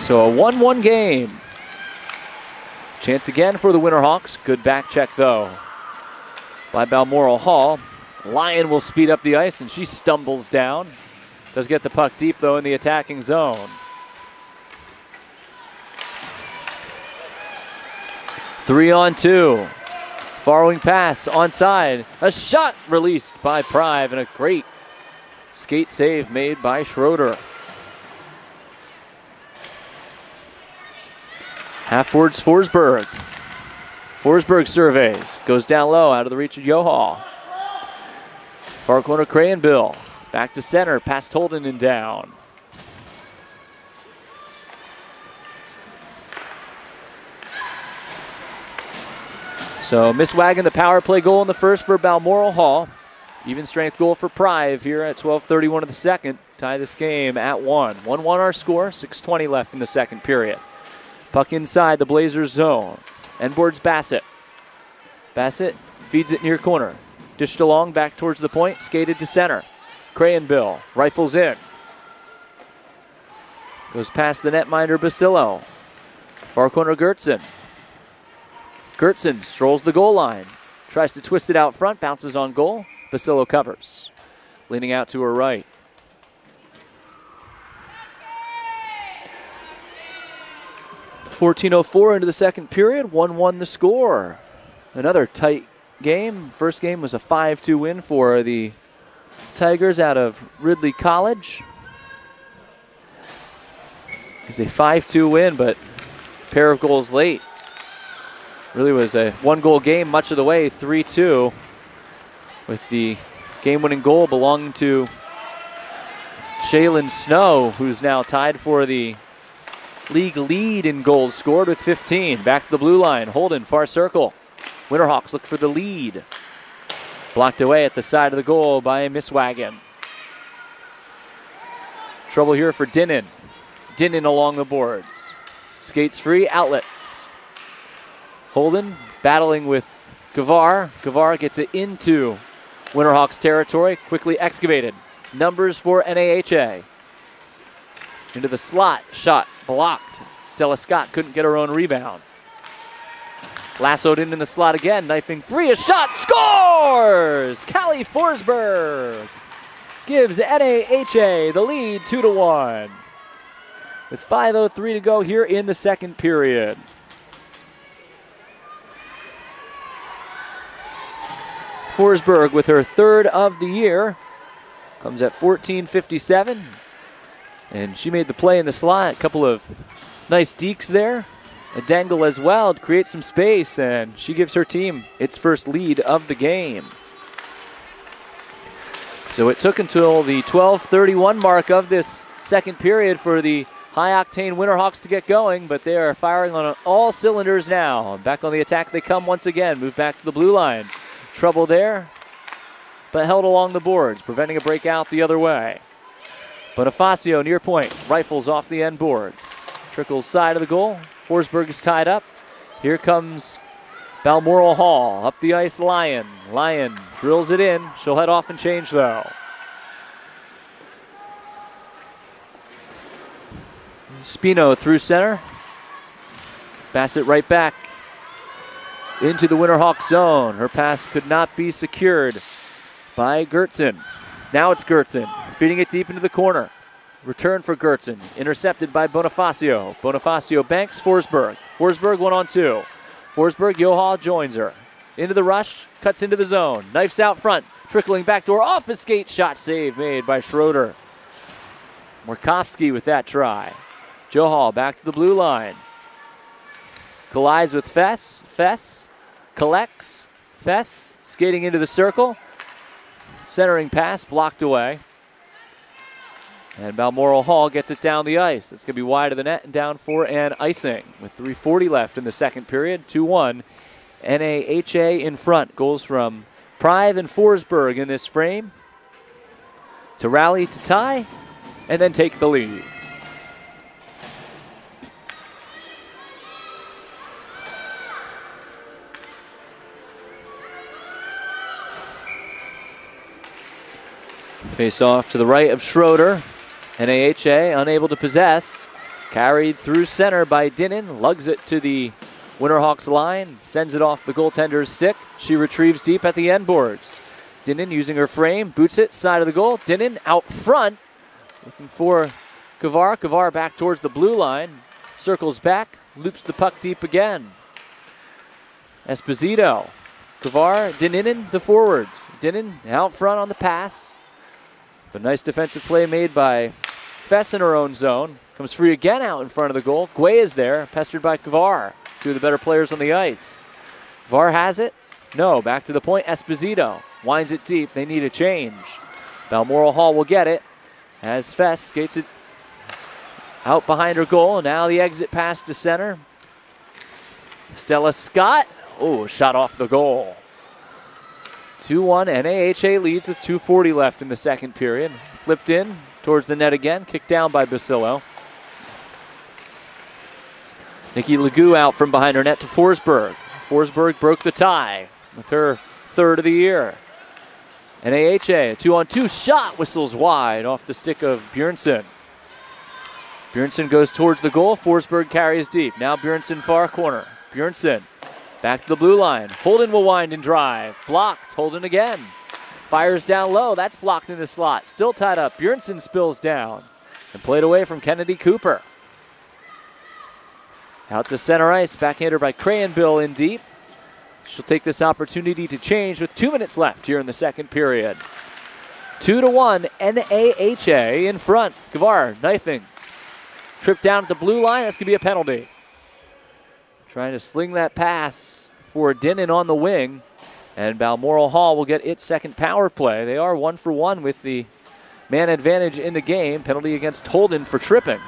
So a 1-1 game. Chance again for the Winterhawks. Good back check, though, by Balmoral Hall. Lyon will speed up the ice, and she stumbles down. Does get the puck deep, though, in the attacking zone. 3-on-2. Far wing pass onside. A shot released by Prive, and a great skate save made by Schroeder. Half-boards Forsberg. Forsberg surveys. Goes down low, out of the reach of Johal. Far corner Crayenbill. Back to center, past Holden and down. So Miswagon, the power play goal in the first for Balmoral Hall. Even strength goal for Prive here at 12:31 of the second. Tie this game at 1. 1-1 our score, 6:20 left in the second period. Puck inside the Blazers zone. End boards Bassett. Bassett feeds it near corner. Dished along back towards the point. Skated to center. Crayenbill rifles in. Goes past the netminder Basillo. Far corner Gertzen. Gertzen strolls the goal line. Tries to twist it out front. Bounces on goal. Basillo covers. Leaning out to her right. 14:04 into the second period, 1-1 the score. Another tight game. First game was a 5-2 win for the Tigers out of Ridley College. It's a 5-2 win, but a pair of goals late. Really was a one-goal game much of the way, 3-2, with the game-winning goal belonging to Shaylin Snow, who's now tied for the league lead in goals scored with 15. Back to the blue line. Holden, far circle. Winterhawks look for the lead. Blocked away at the side of the goal by Miswagon. Trouble here for Dinnan. Dinnan along the boards. Skates free, outlets. Holden battling with Gavar. Gavar gets it into Winterhawks territory. Quickly excavated. Numbers for NAHA. Into the slot. Shot blocked. Stella Scott couldn't get her own rebound. Lassoed in the slot again. Knifing free. A shot. Scores! Callie Forsberg gives NAHA the lead 2-1. With 5:03 to go here in the second period. Forsberg with her 3rd of the year. Comes at 14:57. And she made the play in the slot. A couple of nice dekes there. A dangle as well to create some space, and she gives her team its first lead of the game. So it took until the 12:31 mark of this second period for the high-octane Winterhawks to get going, but they are firing on all cylinders now. Back on the attack they come once again. Move back to the blue line. Trouble there, but held along the boards, preventing a breakout the other way. Bonifacio near point, rifles off the end boards. Trickles side of the goal. Forsberg is tied up. Here comes Balmoral Hall. Up the ice, Lyon. Lyon drills it in. She'll head off and change, though. Spino through center. Bassett right back into the Winterhawk zone. Her pass could not be secured by Gertzen. Now it's Gertzen feeding it deep into the corner. Return for Gertzen. Intercepted by Bonifacio. Bonifacio banks Forsberg. Forsberg 1-on-2. Forsberg, Johal joins her. Into the rush, cuts into the zone. Knifes out front, trickling backdoor off the skate. Shot save made by Schroeder. Markovsky with that try. Johal back to the blue line. Collides with Fess. Fess collects. Fess skating into the circle. Centering pass blocked away. And Balmoral Hall gets it down the ice. It's going to be wide of the net and down for an icing with 3:40 left in the second period. 2-1. NAHA in front. Goals from Prive and Forsberg in this frame to rally to tie and then take the lead. Face off to the right of Schroeder. NAHA unable to possess. Carried through center by Dinnan. Lugs it to the Winterhawks line. Sends it off the goaltender's stick. She retrieves deep at the end boards. Dinnan using her frame. Boots it side of the goal. Dinnan out front. Looking for Kavar. Kavar back towards the blue line. Circles back. Loops the puck deep again. Esposito. Kavar. Dinnan the forwards. Dinnan out front on the pass. But nice defensive play made by Fess in her own zone. Comes free again out in front of the goal. Guay is there, pestered by Kavar. Two of the better players on the ice. Kavar has it. No, back to the point. Esposito winds it deep. They need a change. Balmoral Hall will get it as Fess skates it out behind her goal. Now the exit pass to center. Stella Scott. Oh, shot off the goal. 2-1, NAHA leads with 2:40 left in the second period. Flipped in towards the net again, kicked down by Basillo. Nikki Legou out from behind her net to Forsberg. Forsberg broke the tie with her third of the year. NAHA, a 2-on-2 shot, whistles wide off the stick of Bjornsson. Bjornsson goes towards the goal, Forsberg carries deep. Now Bjornsson far corner. Bjornsson back to the blue line. Holden will wind and drive. Blocked. Holden again. Fires down low. That's blocked in the slot. Still tied up. Bjornsson spills down. And played away from Kennedy Cooper. Out to center ice. Backhander by Crayenbill in deep. She'll take this opportunity to change with 2 minutes left here in the second period. 2-1. NAHA in front. Kavar knifing. Trip down at the blue line. That's going to be a penalty. Trying to sling that pass for Dinnan on the wing. And Balmoral Hall will get its second power play. They are 1 for 1 with the man advantage in the game. Penalty against Holden for tripping.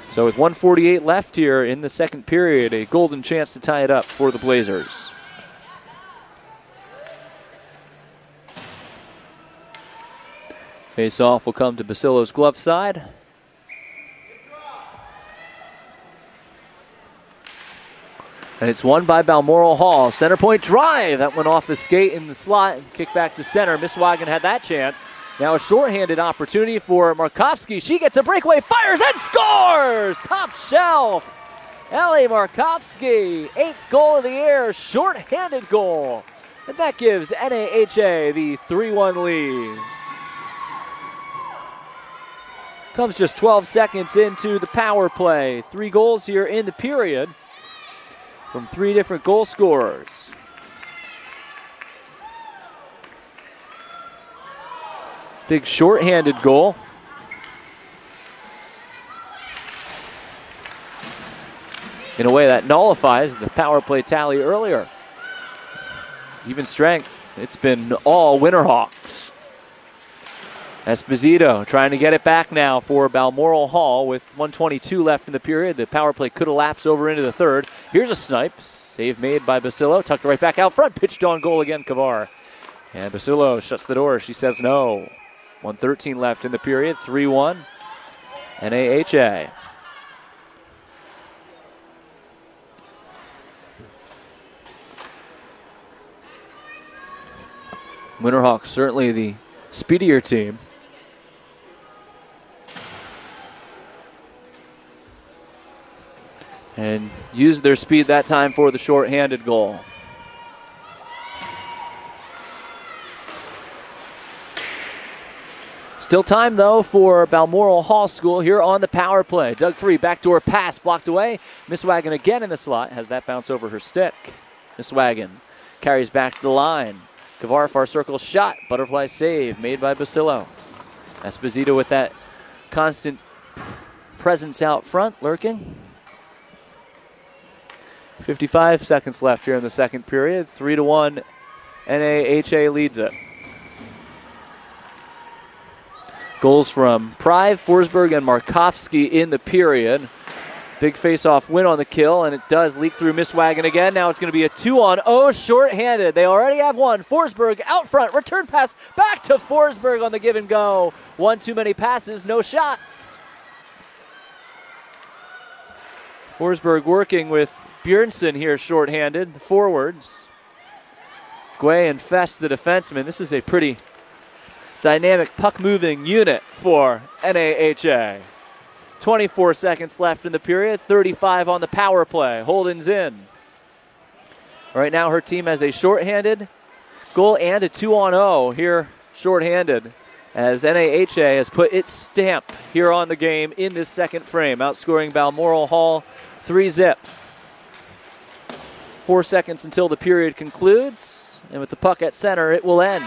So with 1:48 left here in the second period, a golden chance to tie it up for the Blazers. Face-off will come to Basillo's glove side. And it's won by Balmoral Hall. Center point drive. That went off the skate in the slot and kicked back to center. Misswagen had that chance. Now a shorthanded opportunity for Markovsky. She gets a breakaway, fires and scores! Top shelf. Ellie Markovsky, 8th goal of the year, shorthanded goal. And that gives NAHA the 3-1 lead. Comes just 12 seconds into the power play. 3 goals here in the period from 3 different goal scorers. Big shorthanded goal. In a way that nullifies the power play tally earlier. Even strength. It's been all Winterhawks. Esposito trying to get it back now for Balmoral Hall with 1:22 left in the period. The power play could elapse over into the third. Here's a snipe. Save made by Basillo. Tucked right back out front. Pitched on goal again, Kavar. And Basillo shuts the door. She says no. 1:13 left in the period. 3-1. NAHA. Winterhawks certainly the speedier team. and used their speed that time for the shorthanded goal. Still time, though, for Balmoral Hall School here on the power play. Doug Free, backdoor pass, blocked away. Miss Wagon again in the slot, has that bounce over her stick. Miss Wagon carries back to the line. Kavar far circle shot, butterfly save made by Basillo. Esposito with that constant presence out front, lurking. 55 seconds left here in the second period. 3-1, NAHA leads it. Goals from Prive, Forsberg, and Markovsky in the period. Big face-off win on the kill, and it does leak through Miss Wagon again. Now it's going to be a 2-on-0 short-handed. They already have one. Forsberg out front, return pass back to Forsberg on the give and go. One too many passes, no shots. Forsberg working with Bjornsson here short-handed, the forwards. Guay and Fest, the defenseman. This is a pretty dynamic puck-moving unit for NAHA. 24 seconds left in the period, 35 on the power play. Holden's in. Right now her team has a shorthanded goal and a 2-on-0 here shorthanded, as NAHA has put its stamp here on the game in this second frame, outscoring Balmoral Hall 3-0. 4 seconds until the period concludes, and with the puck at center, it will end.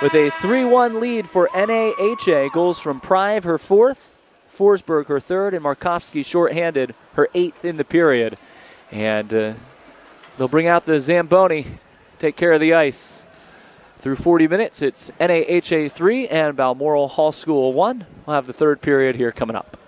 With a 3-1 lead for NAHA, goals from Prive, her fourth, Forsberg, her third, and Markovsky shorthanded, her eighth in the period. And they'll bring out the Zamboni, take care of the ice. Through 40 minutes, it's NAHA 3 and Balmoral Hall School 1. We'll have the third period here coming up.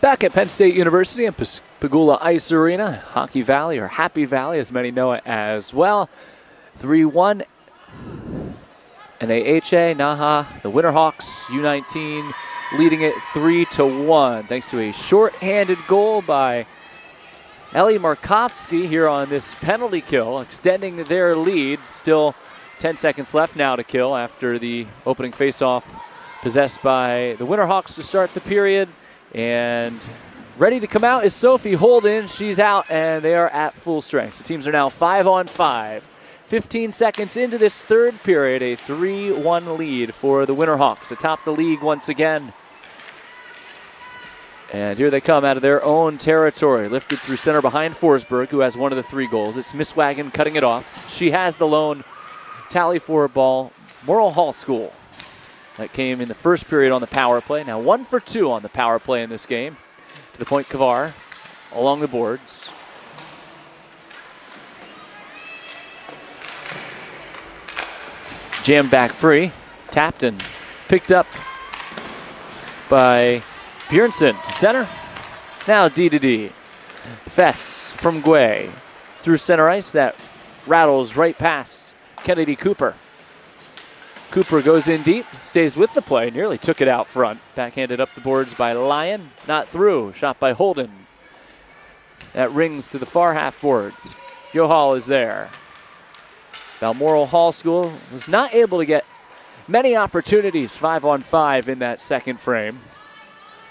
Back at Penn State University and Pegula Ice Arena, Hockey Valley, or Happy Valley as many know it as well. 3-1. NAHA, Naha, the Winterhawks, U19 leading it 3-1 thanks to a short-handed goal by Ellie Markovsky here on this penalty kill, extending their lead. Still 10 seconds left now to kill after the opening faceoff possessed by the Winterhawks to start the period. And ready to come out is Sophie Holden. She's out, and they are at full strength. The teams are now 5-on-5. 15 seconds into this third period, a 3-1 lead for the Winterhawks atop the league once again. And here they come out of their own territory, lifted through center behind Forsberg, who has one of the 3 goals. It's Misswagen cutting it off. She has the lone tally for ball, Morrill Hall School. That came in the first period on the power play. Now 1 for 2 on the power play in this game. To the point, Kavar along the boards. Jammed back free. Tapped and picked up by Bjornsson to center. Now D-to-D. Fess from Guay through center ice. That rattles right past Kennedy Cooper. Cooper goes in deep, stays with the play, nearly took it out front. Backhanded up the boards by Lyon, not through. Shot by Holden. That rings to the far half boards. Johal is there. Balmoral Hall School was not able to get many opportunities 5-on-5 in that second frame.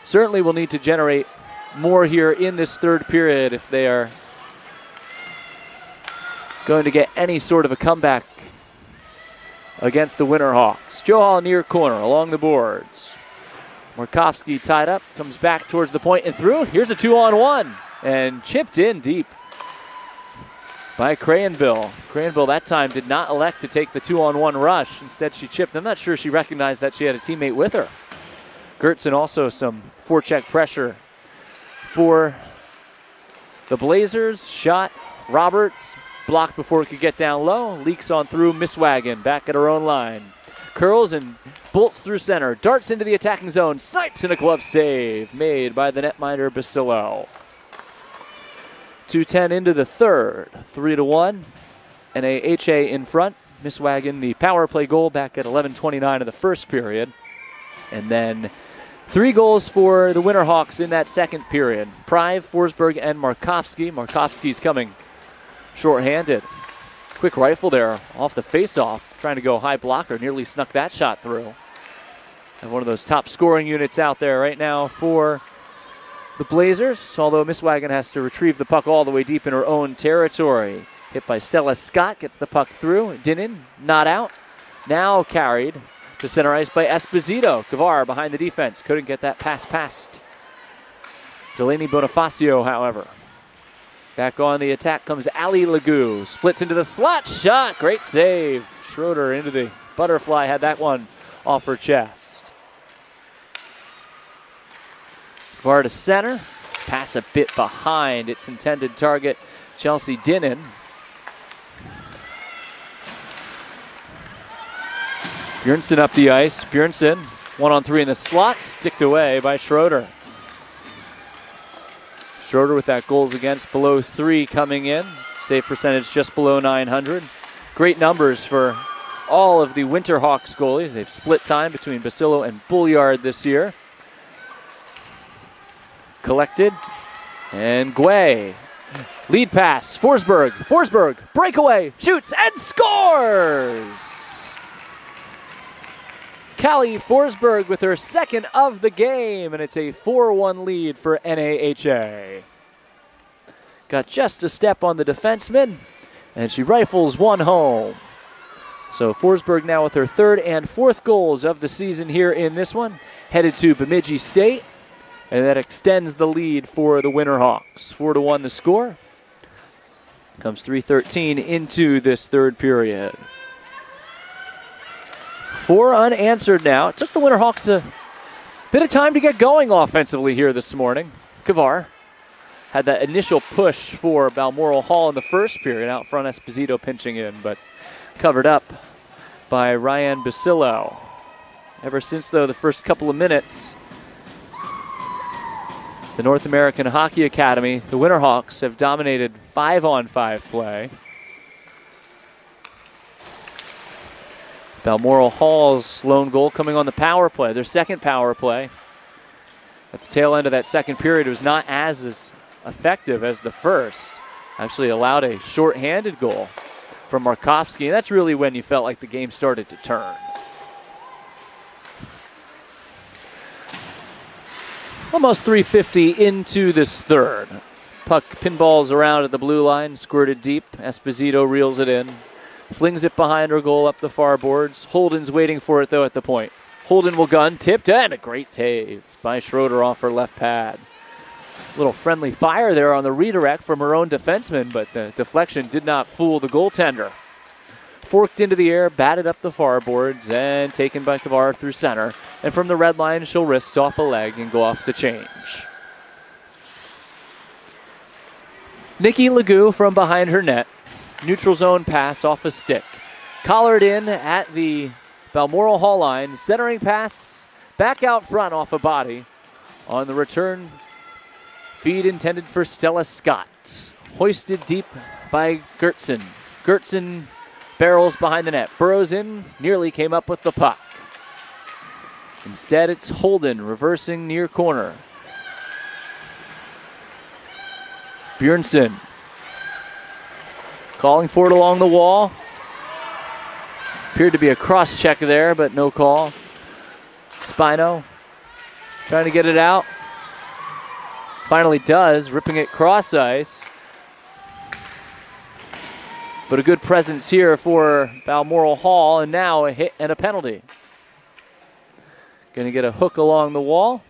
Certainly will need to generate more here in this third period if they are going to get any sort of a comeback against the Winterhawks. Johal near corner along the boards. Markovsky tied up, comes back towards the point and through. Here's a 2-on-1 and chipped in deep by Crayenbill. Crayenbill that time did not elect to take the 2-on-1 rush. Instead she chipped. I'm not sure she recognized that she had a teammate with her. Gertzen also some forecheck pressure for the Blazers. Shot Roberts. Blocked before it could get down low. Leaks on through. Misswagen back at her own line. Curls and bolts through center. Darts into the attacking zone. Snipes in a glove save made by the netminder Basillo. 2:10 into the third. 3-1. NAHA in front. Misswagen the power play goal back at 11:29 of the first period. And then 3 goals for the Winterhawks in that second period. Prive, Forsberg, and Markovsky. Markovsky's coming short-handed. Quick rifle there off the face-off. Trying to go high blocker. Nearly snuck that shot through. And one of those top scoring units out there right now for the Blazers. Although Misswagen has to retrieve the puck all the way deep in her own territory. Hit by Stella Scott. Gets the puck through. Dinnan not out. Now carried to center ice by Esposito. Kavar behind the defense. Couldn't get that pass past Delaney Bonifacio, however. Back on the attack comes Ali Legou. Splits into the slot shot. Great save. Schroeder into the butterfly. Had that one off her chest. Kavar to center. Pass a bit behind its intended target, Chelsea Dinnan. Bjornsson up the ice. Bjornsson, 1-on-3 in the slot, sticked away by Schroeder. Schroeder with that goals against below 3 coming in. Save percentage just below 900. Great numbers for all of the Winterhawks goalies. They've split time between Basillo and Bouliard this year. Collected. And Guay. Lead pass. Forsberg. Forsberg. Breakaway. Shoots and scores! Callie Forsberg with her second of the game, and it's a 4-1 lead for NAHA. Got just a step on the defenseman, and she rifles one home. So Forsberg now with her third and fourth goals of the season here in this one. Headed to Bemidji State, and that extends the lead for the Winterhawks. 4-1 the score. Comes 3:13 into this third period. 4 unanswered now. It took the Winterhawks a bit of time to get going offensively here this morning. Kavar had that initial push for Balmoral Hall in the first period. Out front, Esposito pinching in, but covered up by Ryan Basillo. Ever since, though, the first couple of minutes, the North American Hockey Academy, the Winterhawks have dominated 5-on-5 play. Balmoral Hall's lone goal coming on the power play, their second power play. At the tail end of that second period, it was not as effective as the first. Actually allowed a shorthanded goal from Markovsky, and that's really when you felt like the game started to turn. Almost 3:50 into this third. Puck pinballs around at the blue line, squirted deep. Esposito reels it in, flings it behind her goal up the far boards. Holden's waiting for it, though, at the point. Holden will gun, tipped, and a great save by Schroeder off her left pad. Little friendly fire there on the redirect from her own defenseman, but the deflection did not fool the goaltender. Forked into the air, batted up the far boards, and taken by Kavar through center. And from the red line, she'll wrist off a leg and go off to change. Nikki Legou from behind her net. Neutral zone pass off a stick. Collared in at the Balmoral Hall line. Centering pass back out front off a body. On the return, feed intended for Stella Scott. Hoisted deep by Gertzen. Gertzen barrels behind the net. Burrows in, nearly came up with the puck. Instead, it's Holden reversing near corner. Bjornsson calling for it along the wall. Appeared to be a cross check there, but no call. Spino trying to get it out. Finally does, ripping it cross ice. But a good presence here for Balmoral Hall, and now a hit and a penalty. Going to get a hook along the wall.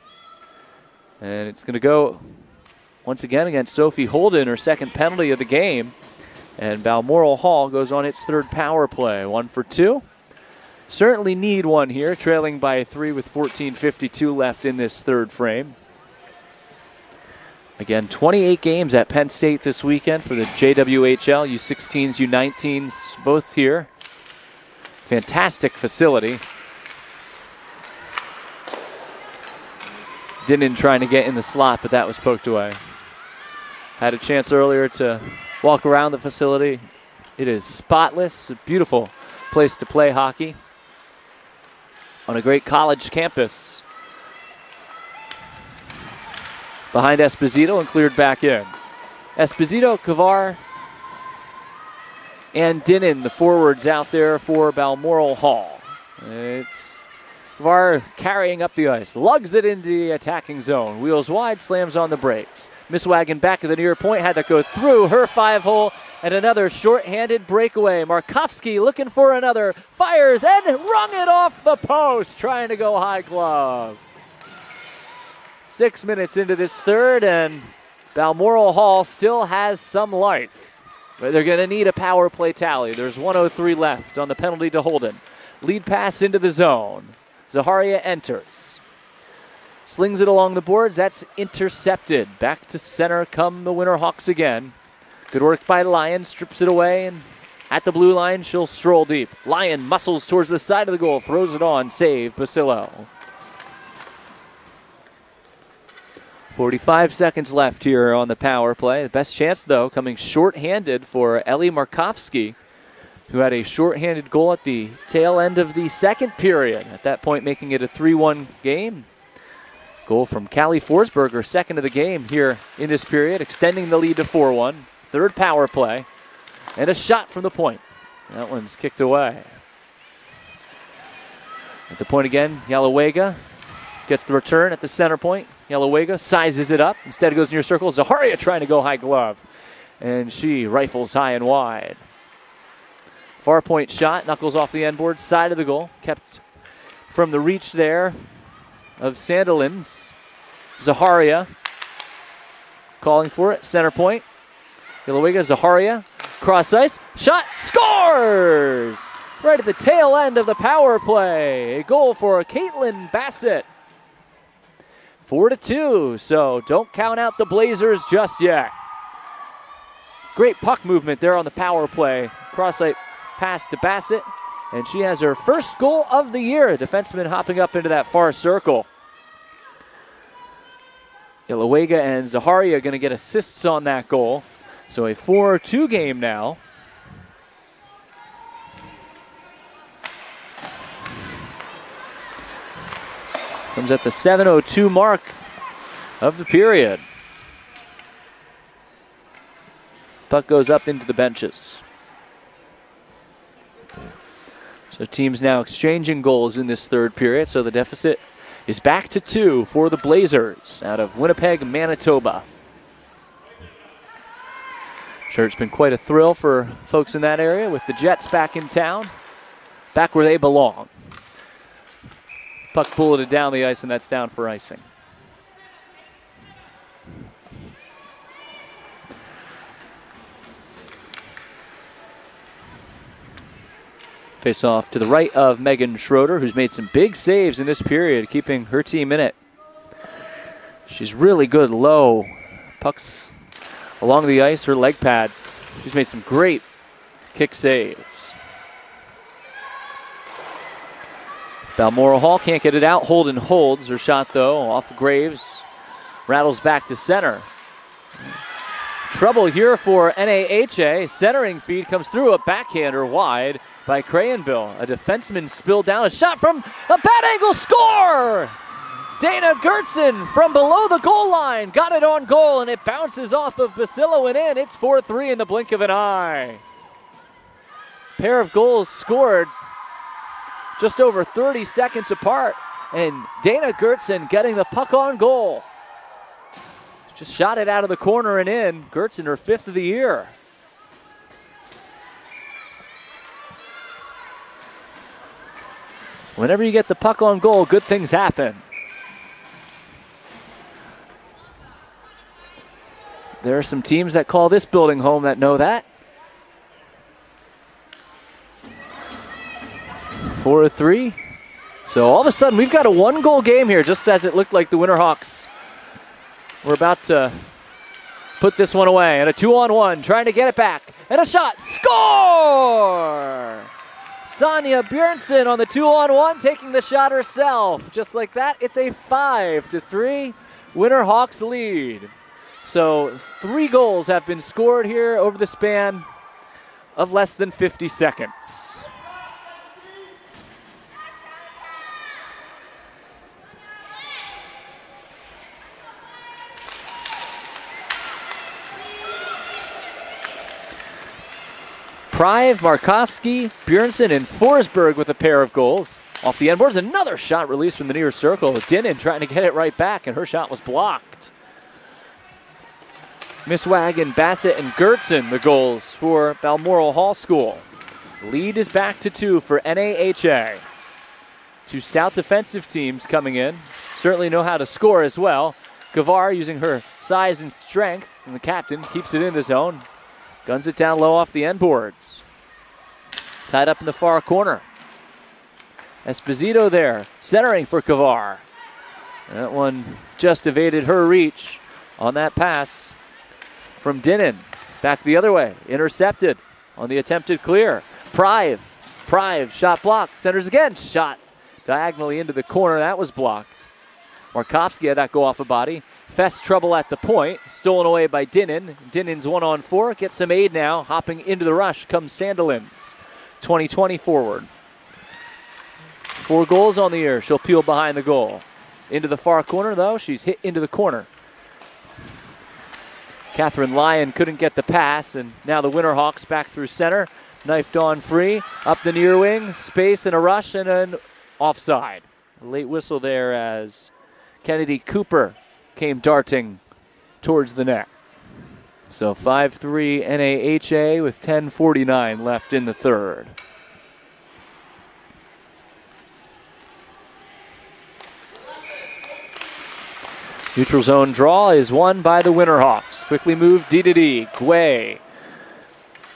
And it's going to go once again against Sophie Holden, her second penalty of the game. And Balmoral Hall goes on its third power play, 1 for 2. Certainly need one here, trailing by 3 with 14:52 left in this third frame. Again, 28 games at Penn State this weekend for the JWHL, U16s, U19s, both here. Fantastic facility. Dinnan trying to get in the slot, but that was poked away. Had a chance earlier to walk around the facility. It is spotless, a beautiful place to play hockey on a great college campus. Behind Esposito and cleared back in. Esposito, Kavar, and Dinnan, the forwards out there for Balmoral Hall. It's Kavar carrying up the ice, lugs it into the attacking zone, wheels wide, slams on the brakes. Miss Wagon back at the near point, had to go through her 5-hole, and another short-handed breakaway. Markovsky looking for another, fires and rung it off the post, trying to go high glove. 6 minutes into this third, and Balmoral Hall still has some life. But they're going to need a power play tally. There's 1:03 left on the penalty to Holden. Lead pass into the zone. Zaharia enters. Slings it along the boards. That's intercepted. Back to center come the Winterhawks again. Good work by Lyon. Strips it away, and at the blue line, she'll stroll deep. Lyon muscles towards the side of the goal. Throws it on. Save Basillo. 45 seconds left here on the power play. The best chance, though, coming short-handed for Ellie Markovsky, who had a short-handed goal at the tail end of the second period. At that point, making it a 3-1 game. Goal from Callie Forsberger, second of the game here in this period, extending the lead to 4-1. Third power play. And a shot from the point. That one's kicked away. At the point again, Yalawega gets the return at the center point. Yalawega sizes it up. Instead it goes near circle. Zaharia trying to go high glove. And she rifles high and wide. Far point shot. Knuckles off the end board. Side of the goal. Kept from the reach there of Sandilands. Zaharia calling for it. Center point. Yalawega, Zaharia. Cross ice. Shot. Scores! Right at the tail end of the power play. A goal for Caitlin Bassett. 4-2, so don't count out the Blazers just yet. Great puck movement there on the power play. Cross-site pass to Bassett, and she has her first goal of the year. A defenseman hopping up into that far circle. Iloega and Zaharia going to get assists on that goal. So a 4-2 game now. Comes at the 7:02 mark of the period. Puck goes up into the benches. So teams now exchanging goals in this third period. So the deficit is back to 2 for the Blazers out of Winnipeg, Manitoba. Sure, it's been quite a thrill for folks in that area with the Jets back in town, back where they belong. Puck bulleted down the ice, and that's down for icing. Face off to the right of Megan Schroeder, who's made some big saves in this period, keeping her team in it. She's really good low. Pucks along the ice, her leg pads. She's made some great kick saves. Balmoral Hall can't get it out. Holden holds her shot, though, off Graves. Rattles back to center. Trouble here for NAHA. Centering feed comes through, a backhander wide by Crayenbill. A defenseman spilled down. A shot from a bad angle. Score! Dana Gertzen from below the goal line. Got it on goal, and it bounces off of Basillo and in. It's 4-3 in the blink of an eye. Pair of goals scored just over 30 seconds apart, and Dana Gertzen getting the puck on goal. Just shot it out of the corner and in. Gertzen, her 5th of the year. Whenever you get the puck on goal, good things happen. There are some teams that call this building home that know that. 4-3. So all of a sudden, we've got a 1-goal game here, just as it looked like the Winterhawks were about to put this one away. And a 2-on-1, trying to get it back. And a shot. Score! Sonia Bjornsson on the 2-on-1, taking the shot herself. Just like that, it's a 5-3 Winterhawks lead. So 3 goals have been scored here over the span of less than 50 seconds. Prive, Markovsky, Bjornsson, and Forsberg with a pair of goals. Off the end boards, another shot released from the near circle. Dinnan trying to get it right back, and her shot was blocked. Miswagon, Bassett, and Gertzen, the goals for Balmoral Hall School. Lead is back to 2 for NAHA. 2 stout defensive teams coming in. Certainly know how to score as well. Gavar using her size and strength, and the captain keeps it in the zone. Guns it down low off the end boards. Tied up in the far corner. Esposito there, centering for Kavar. That one just evaded her reach on that pass from Dinnan. Back the other way, intercepted on the attempted clear. Prive, shot blocked, centers again, shot diagonally into the corner, that was blocked. Markovsky had that go off a body. Fest trouble at the point, stolen away by Dinnan. Dinnan's 1-on-4, gets some aid now. Hopping into the rush comes Sandilands. 20-20 forward. 4 goals on the year. She'll peel behind the goal. Into the far corner, though. She's hit into the corner. Catherine Lyon couldn't get the pass, and now the Winterhawks back through center. Knifed on free, up the near wing, space and a rush, and an offside. A late whistle there as Kennedy Cooper came darting towards the net. So 5-3 NAHA with 10:49 left in the third. Neutral zone draw is won by the Winterhawks. Quickly moved D-to-D. Guay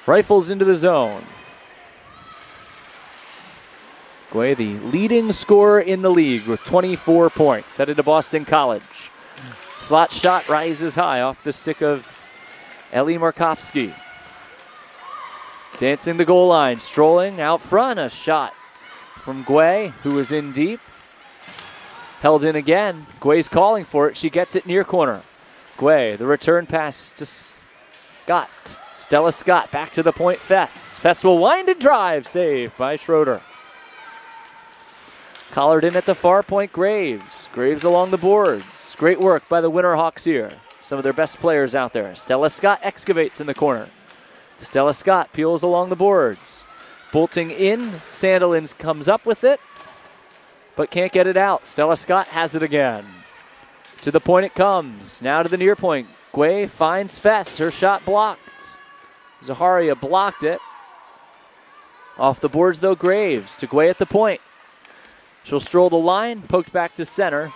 rifles into the zone. Guay, the leading scorer in the league with 24 points, headed to Boston College. Slot shot rises high off the stick of Ellie Markovsky. Dancing the goal line, strolling out front, a shot from Guay, who was in deep. Held in again. Guay's calling for it. She gets it near corner. Guay, the return pass to Scott. Stella Scott back to the point. Fess. Fess will wind and drive. Save by Schroeder. Collared in at the far point, Graves. Graves along the boards. Great work by the Winterhawks here. Some of their best players out there. Stella Scott excavates in the corner. Stella Scott peels along the boards. Bolting in. Sandilands comes up with it, but can't get it out. Stella Scott has it again. To the point it comes. Now to the near point. Guay finds Fess. Her shot blocked. Zaharia blocked it. Off the boards though, Graves. To Guay at the point. She'll stroll the line, poked back to center.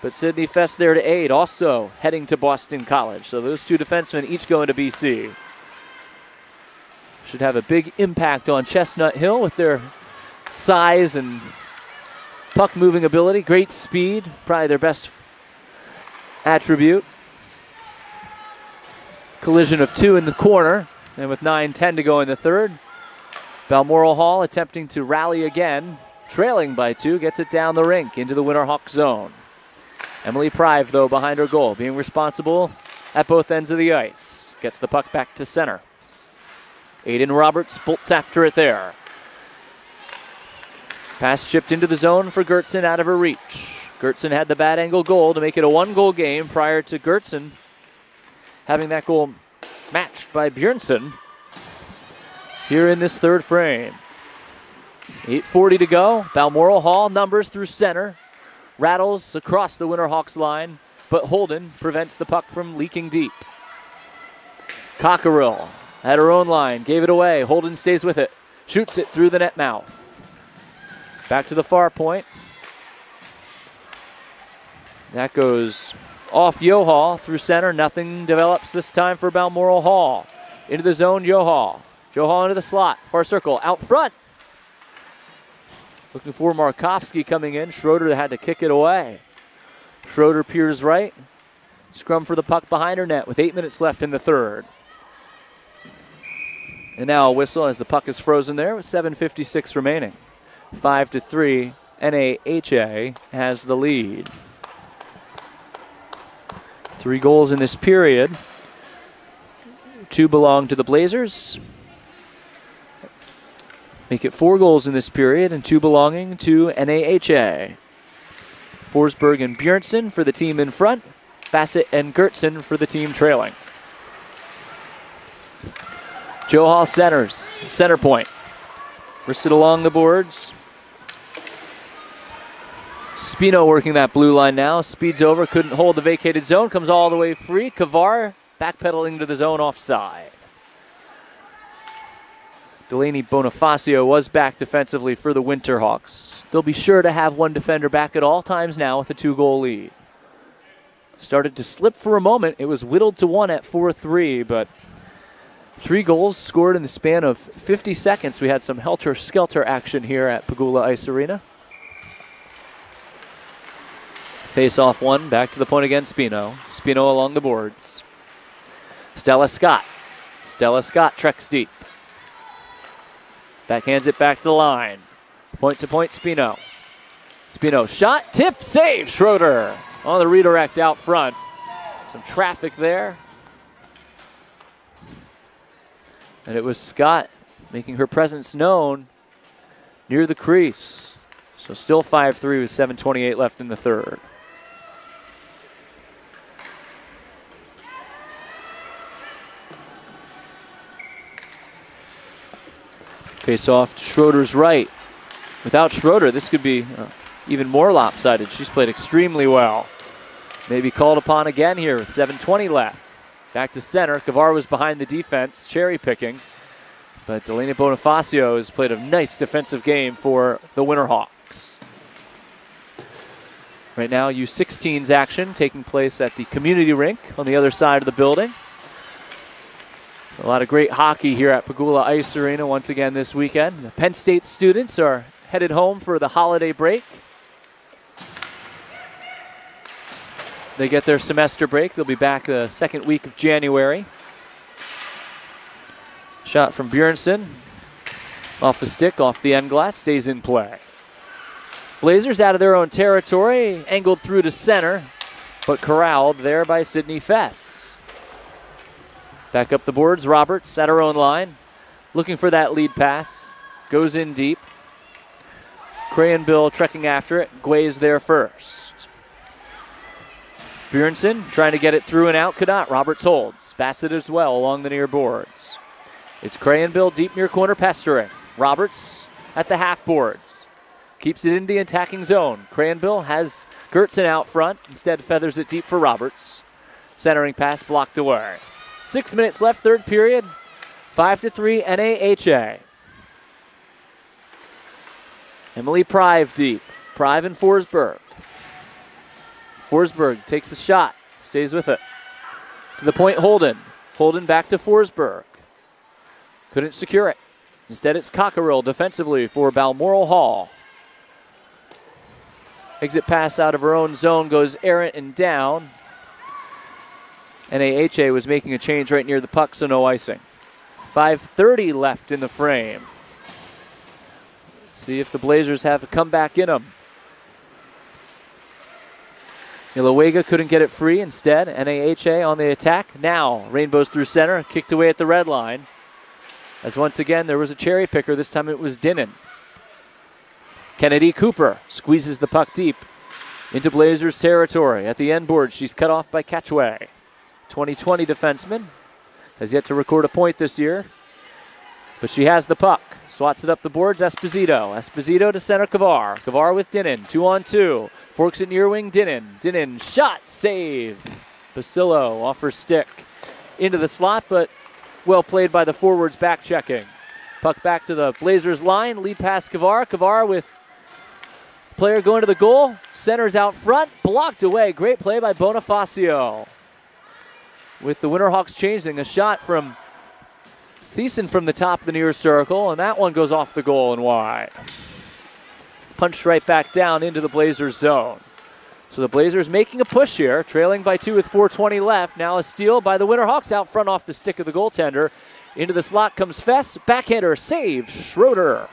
But Sydney Fess there to aid, also heading to Boston College. So those two defensemen each going to BC. Should have a big impact on Chestnut Hill with their size and puck moving ability. Great speed, probably their best attribute. Collision of two in the corner, and with 9:10 to go in the third. Balmoral Hall attempting to rally again. Trailing by 2, gets it down the rink into the Winterhawk zone. Emily Prive, though, behind her goal, being responsible at both ends of the ice. Gets the puck back to center. Aiden Roberts bolts after it there. Pass chipped into the zone for Gertson out of her reach. Gertson had the bad angle goal to make it a 1-goal game prior to Gertson having that goal matched by Bjornsson here in this third frame. 8:40 to go. Balmoral Hall numbers through center. Rattles across the Winterhawks line, but Holden prevents the puck from leaking deep. Cockerill at her own line, gave it away. Holden stays with it. Shoots it through the net mouth. Back to the far point. That goes off Johal through center. Nothing develops this time for Balmoral Hall. Into the zone, Johal. Johal into the slot. Far circle, out front. Looking for Markovsky coming in. Schroeder had to kick it away. Schroeder peers right. Scrum for the puck behind her net with 8 minutes left in the third. And now a whistle as the puck is frozen there with 7:56 remaining. 5-3, NAHA has the lead. 3 goals in this period. 2 belong to the Blazers. Make it 4 goals in this period and 2 belonging to NAHA. Forsberg and Bjornsson for the team in front. Bassett and Gertson for the team trailing. Johal centers, center point. Wristed along the boards. Spino working that blue line now. Speeds over, couldn't hold the vacated zone. Comes all the way free. Kavar backpedaling to the zone offside. Delaney Bonifacio was back defensively for the Winterhawks. They'll be sure to have one defender back at all times now with a 2-goal lead. Started to slip for a moment. It was whittled to 1 at 4-3, but 3 goals scored in the span of 50 seconds. We had some helter-skelter action here at Pegula Ice Arena. Face off 1, back to the point again, Spino. Spino along the boards. Stella Scott. Stella Scott treks deep. Backhands it back to the line. Point to point, Spino. Spino, shot, tip, save, Schroeder on the redirect out front. Some traffic there. And it was Scott making her presence known near the crease. So still 5-3 with 7:28 left in the third. Face off to Schroeder's right. Without Schroeder, this could be even more lopsided. She's played extremely well. Maybe called upon again here with 7:20 left. Back to center. Kavar was behind the defense, cherry picking. But Delaney Bonifacio has played a nice defensive game for the Winterhawks. Right now, U16's action taking place at the community rink on the other side of the building. A lot of great hockey here at Pegula Ice Arena once again this weekend. The Penn State students are headed home for the holiday break. They get their semester break. They'll be back the second week of January. Shot from Bjornsson. Off the stick, off the end glass, stays in play. Blazers out of their own territory, angled through to center, but corralled there by Sydney Fess. Back up the boards, Roberts at her own line, looking for that lead pass. Goes in deep. Crayenbill trekking after it. Guay's there first. Bjornsson trying to get it through and out. Could not. Roberts holds. Bassett as well along the near boards. It's Crayenbill deep near corner pestering. Roberts at the half boards. Keeps it in the attacking zone. Crayenbill has Gertson out front. Instead feathers it deep for Roberts. Centering pass blocked away. 6 minutes left, third period. 5-3 NAHA. Emily Prive deep. Prive and Forsberg. Forsberg takes the shot. Stays with it. To the point, Holden. Holden back to Forsberg. Couldn't secure it. Instead, it's Cockerill defensively for Balmoral Hall. Exit pass out of her own zone goes errant and down. NAHA was making a change right near the puck, so no icing. 5:30 left in the frame. See if the Blazers have a comeback in them. Iloaga couldn't get it free. Instead, NAHA on the attack. Now, Rainbows through center, kicked away at the red line. As once again, there was a cherry picker. This time it was Dinnan. Kennedy Cooper squeezes the puck deep into Blazers territory. At the end board, she's cut off by Catchway. 2020 defenseman. Has yet to record a point this year. But she has the puck. Swats it up the boards. Esposito. Esposito to center Kavar. Kavar with Dinnan. 2-on-2. Forks it near wing. Dinnan. Dinnan. Shot. Save. Basillo off her stick. Into the slot, but well played by the forwards back checking. Puck back to the Blazers line. Lead pass Kavar. Kavar with player going to the goal. Centers out front. Blocked away. Great play by Bonifacio. With the Winterhawks changing, a shot from Thiessen from the top of the near circle, and that one goes off the goal and wide. Punched right back down into the Blazers zone. So the Blazers making a push here, trailing by 2 with 4:20 left. Now a steal by the Winterhawks out front off the stick of the goaltender. Into the slot comes Fess. Backhander saves Schroeder.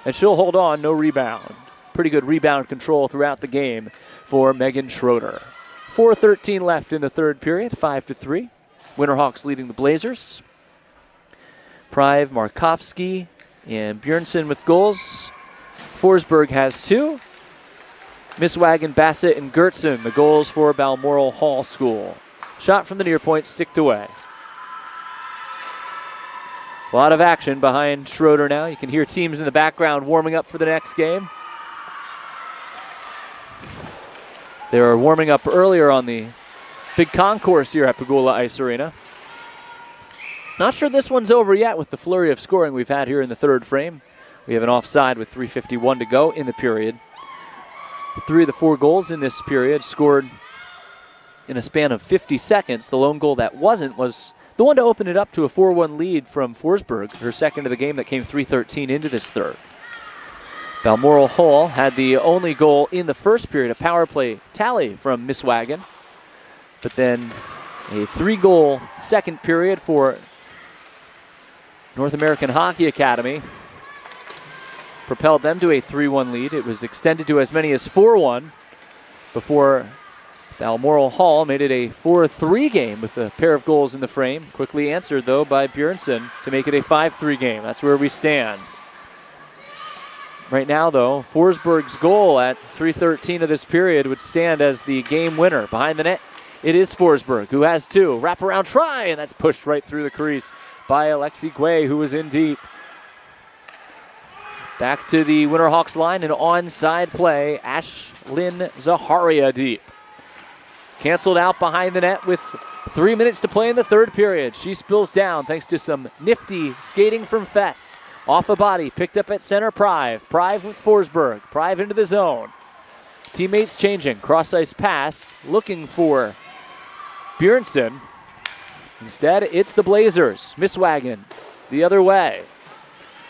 And she'll hold on, no rebound. Pretty good rebound control throughout the game for Megan Schroeder. 4:13 left in the third period, 5-3. Winterhawks leading the Blazers. Prive, Markovsky, and Bjornsson with goals. Forsberg has 2. Misswagen, Bassett, and Gertson, the goals for Balmoral Hall School. Shot from the near point, sticked away. A lot of action behind Schroeder now. You can hear teams in the background warming up for the next game. They were warming up earlier on the big concourse here at Pegula Ice Arena. Not sure this one's over yet with the flurry of scoring we've had here in the third frame. We have an offside with 3:51 to go in the period. 3 of the 4 goals in this period scored in a span of 50 seconds. The lone goal that wasn't was the one to open it up to a 4-1 lead from Forsberg, her second of the game that came 3:13 into this third. Balmoral Hall had the only goal in the first period, a power play tally from Misswagen. But then a 3-goal second period for North American Hockey Academy propelled them to a 3-1 lead. It was extended to as many as 4-1 before Balmoral Hall made it a 4-3 game with a pair of goals in the frame. Quickly answered, though, by Bjornsson to make it a 5-3 game. That's where we stand. Right now, though, Forsberg's goal at 3:13 of this period would stand as the game winner. Behind the net, it is Forsberg, who has 2. Wraparound try, and that's pushed right through the crease by Alexi Guay, who was in deep. Back to the Winterhawks line, an onside play. Ashlyn Zaharia deep. Canceled out behind the net with 3 minutes to play in the third period. She spills down thanks to some nifty skating from Fess. Off a body, picked up at center, Prive. Prive with Forsberg. Prive into the zone. Teammates changing. Cross-ice pass, looking for Bjornsson. Instead, it's the Blazers. Misswagen the other way.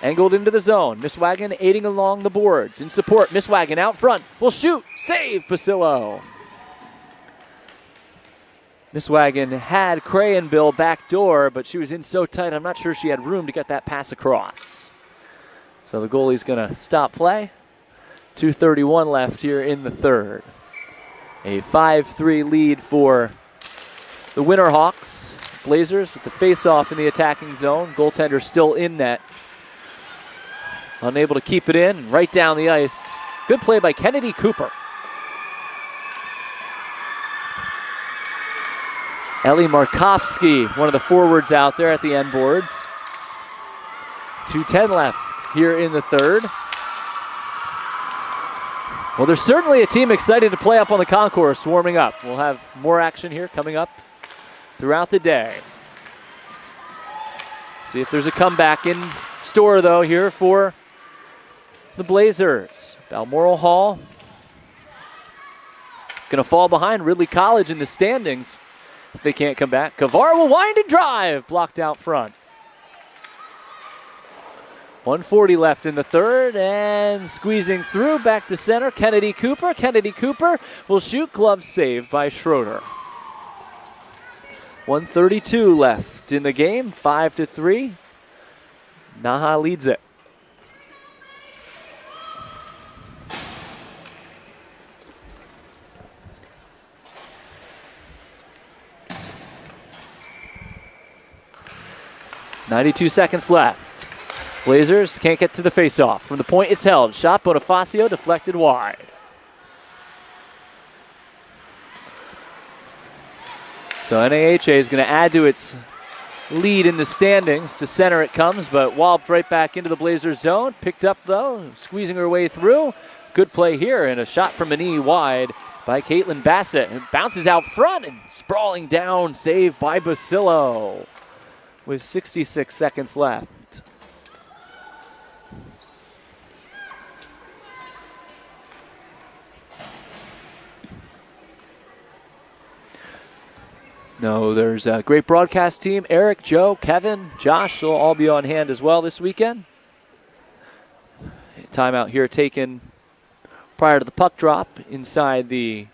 Angled into the zone. Misswagen aiding along the boards. In support, Misswagen out front. Will shoot. Save, Basillo. Misswagen had Crayenbill back door, but she was in so tight, I'm not sure she had room to get that pass across. So the goalie's going to stop play. 2:31 left here in the third. A 5-3 lead for the Winterhawks. Blazers with the face-off in the attacking zone. Goaltender still in net. Unable to keep it in, right down the ice. Good play by Kennedy Cooper. Eli Markovsky, one of the forwards out there at the end boards. 2:10 left here in the third. Well, there's certainly a team excited to play up on the concourse, warming up. We'll have more action here coming up throughout the day. See if there's a comeback in store, though, here for the Blazers. Balmoral Hall going to fall behind Ridley College in the standings if they can't come back. Kavar will wind and drive, blocked out front. 1:40 left in the third, and squeezing through back to center, Kennedy Cooper. Kennedy Cooper will shoot, glove saved by Schroeder. 1:32 left in the game, 5-3. Naha leads it. .92 seconds left. Blazers can't get to the faceoff. From the point, it's held. Shot, Bonifacio deflected wide. So NAHA is going to add to its lead in the standings. To center it comes, but walloped right back into the Blazers zone. Picked up, though, squeezing her way through. Good play here, and a shot from a knee wide by Caitlin Bassett. It bounces out front and sprawling down, saved by Basillo with 66 seconds left. No, there's a great broadcast team. Eric, Joe, Kevin, Josh will all be on hand as well this weekend. Timeout here taken prior to the puck drop inside the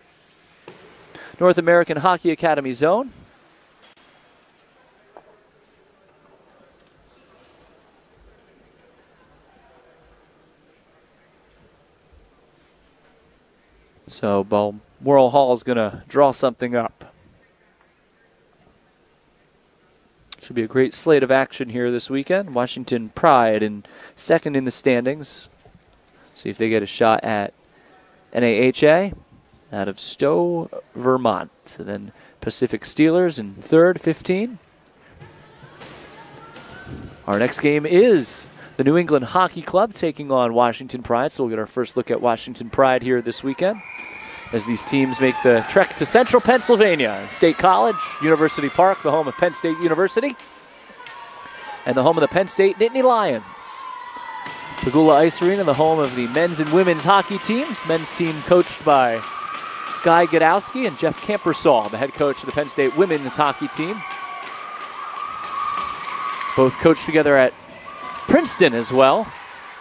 North American Hockey Academy zone. So Balmoral Hall is going to draw something up. Should be a great slate of action here this weekend. Washington Pride in second in the standings. See if they get a shot at NAHA out of Stowe, Vermont. And then Pacific Steelers in third, 15. Our next game is the New England Hockey Club taking on Washington Pride. So we'll get our first look at Washington Pride here this weekend as these teams make the trek to central Pennsylvania. State College, University Park, the home of Penn State University, and the home of the Penn State Nittany Lions. Pagula Ice Arena, the home of the men's and women's hockey teams. Men's team coached by Guy Godowski and Jeff Campersall, the head coach of the Penn State women's hockey team. Both coached together at Princeton as well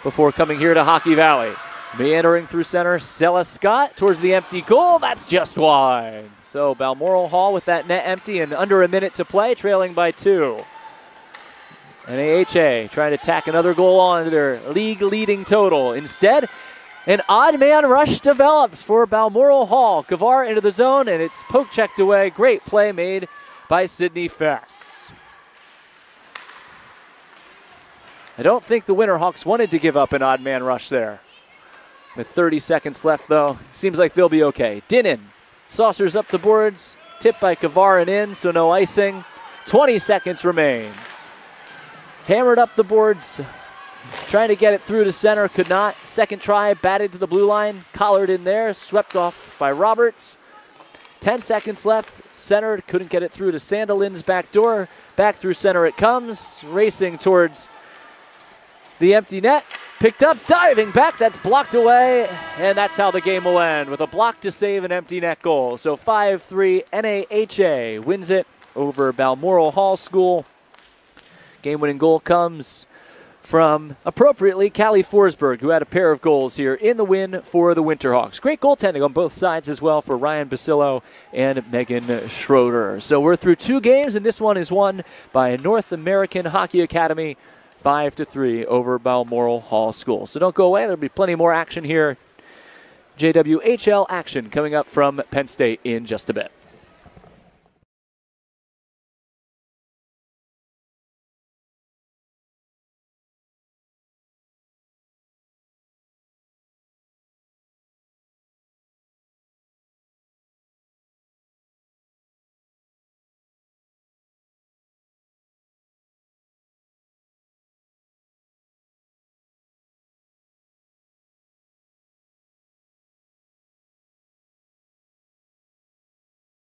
before coming here to Hockey Valley. Meandering through center, Stella Scott towards the empty goal. That's just wide. So Balmoral Hall with that net empty and under a minute to play, trailing by 2. NAHA trying to tack another goal on to their league-leading total. Instead, an odd man rush develops for Balmoral Hall. Kavar into the zone, and it's poke-checked away. Great play made by Sydney Fess. I don't think the Winterhawks wanted to give up an odd man rush there. With 30 seconds left, though, seems like they'll be okay. Dinnan saucers up the boards, tipped by Kavar and in, so no icing. 20 seconds remain. Hammered up the boards, trying to get it through to center, could not. Second try, batted to the blue line, collared in there, swept off by Roberts. 10 seconds left, centered, couldn't get it through to Sandelin's back door. Back through center it comes, racing towards the empty net. Picked up, diving back, that's blocked away, and that's how the game will end, with a block to save an empty net goal. So 5-3, NAHA wins it over Balmoral Hall School. Game-winning goal comes from, appropriately, Callie Forsberg, who had a pair of goals here in the win for the Winterhawks. Great goaltending on both sides as well for Ryan Basillo and Megan Schroeder. So we're through 2 games, and this one is won by North American Hockey Academy, 5-3 over Balmoral Hall School. So don't go away. There'll be plenty more action here JWHL action coming up from Penn State in just a bit.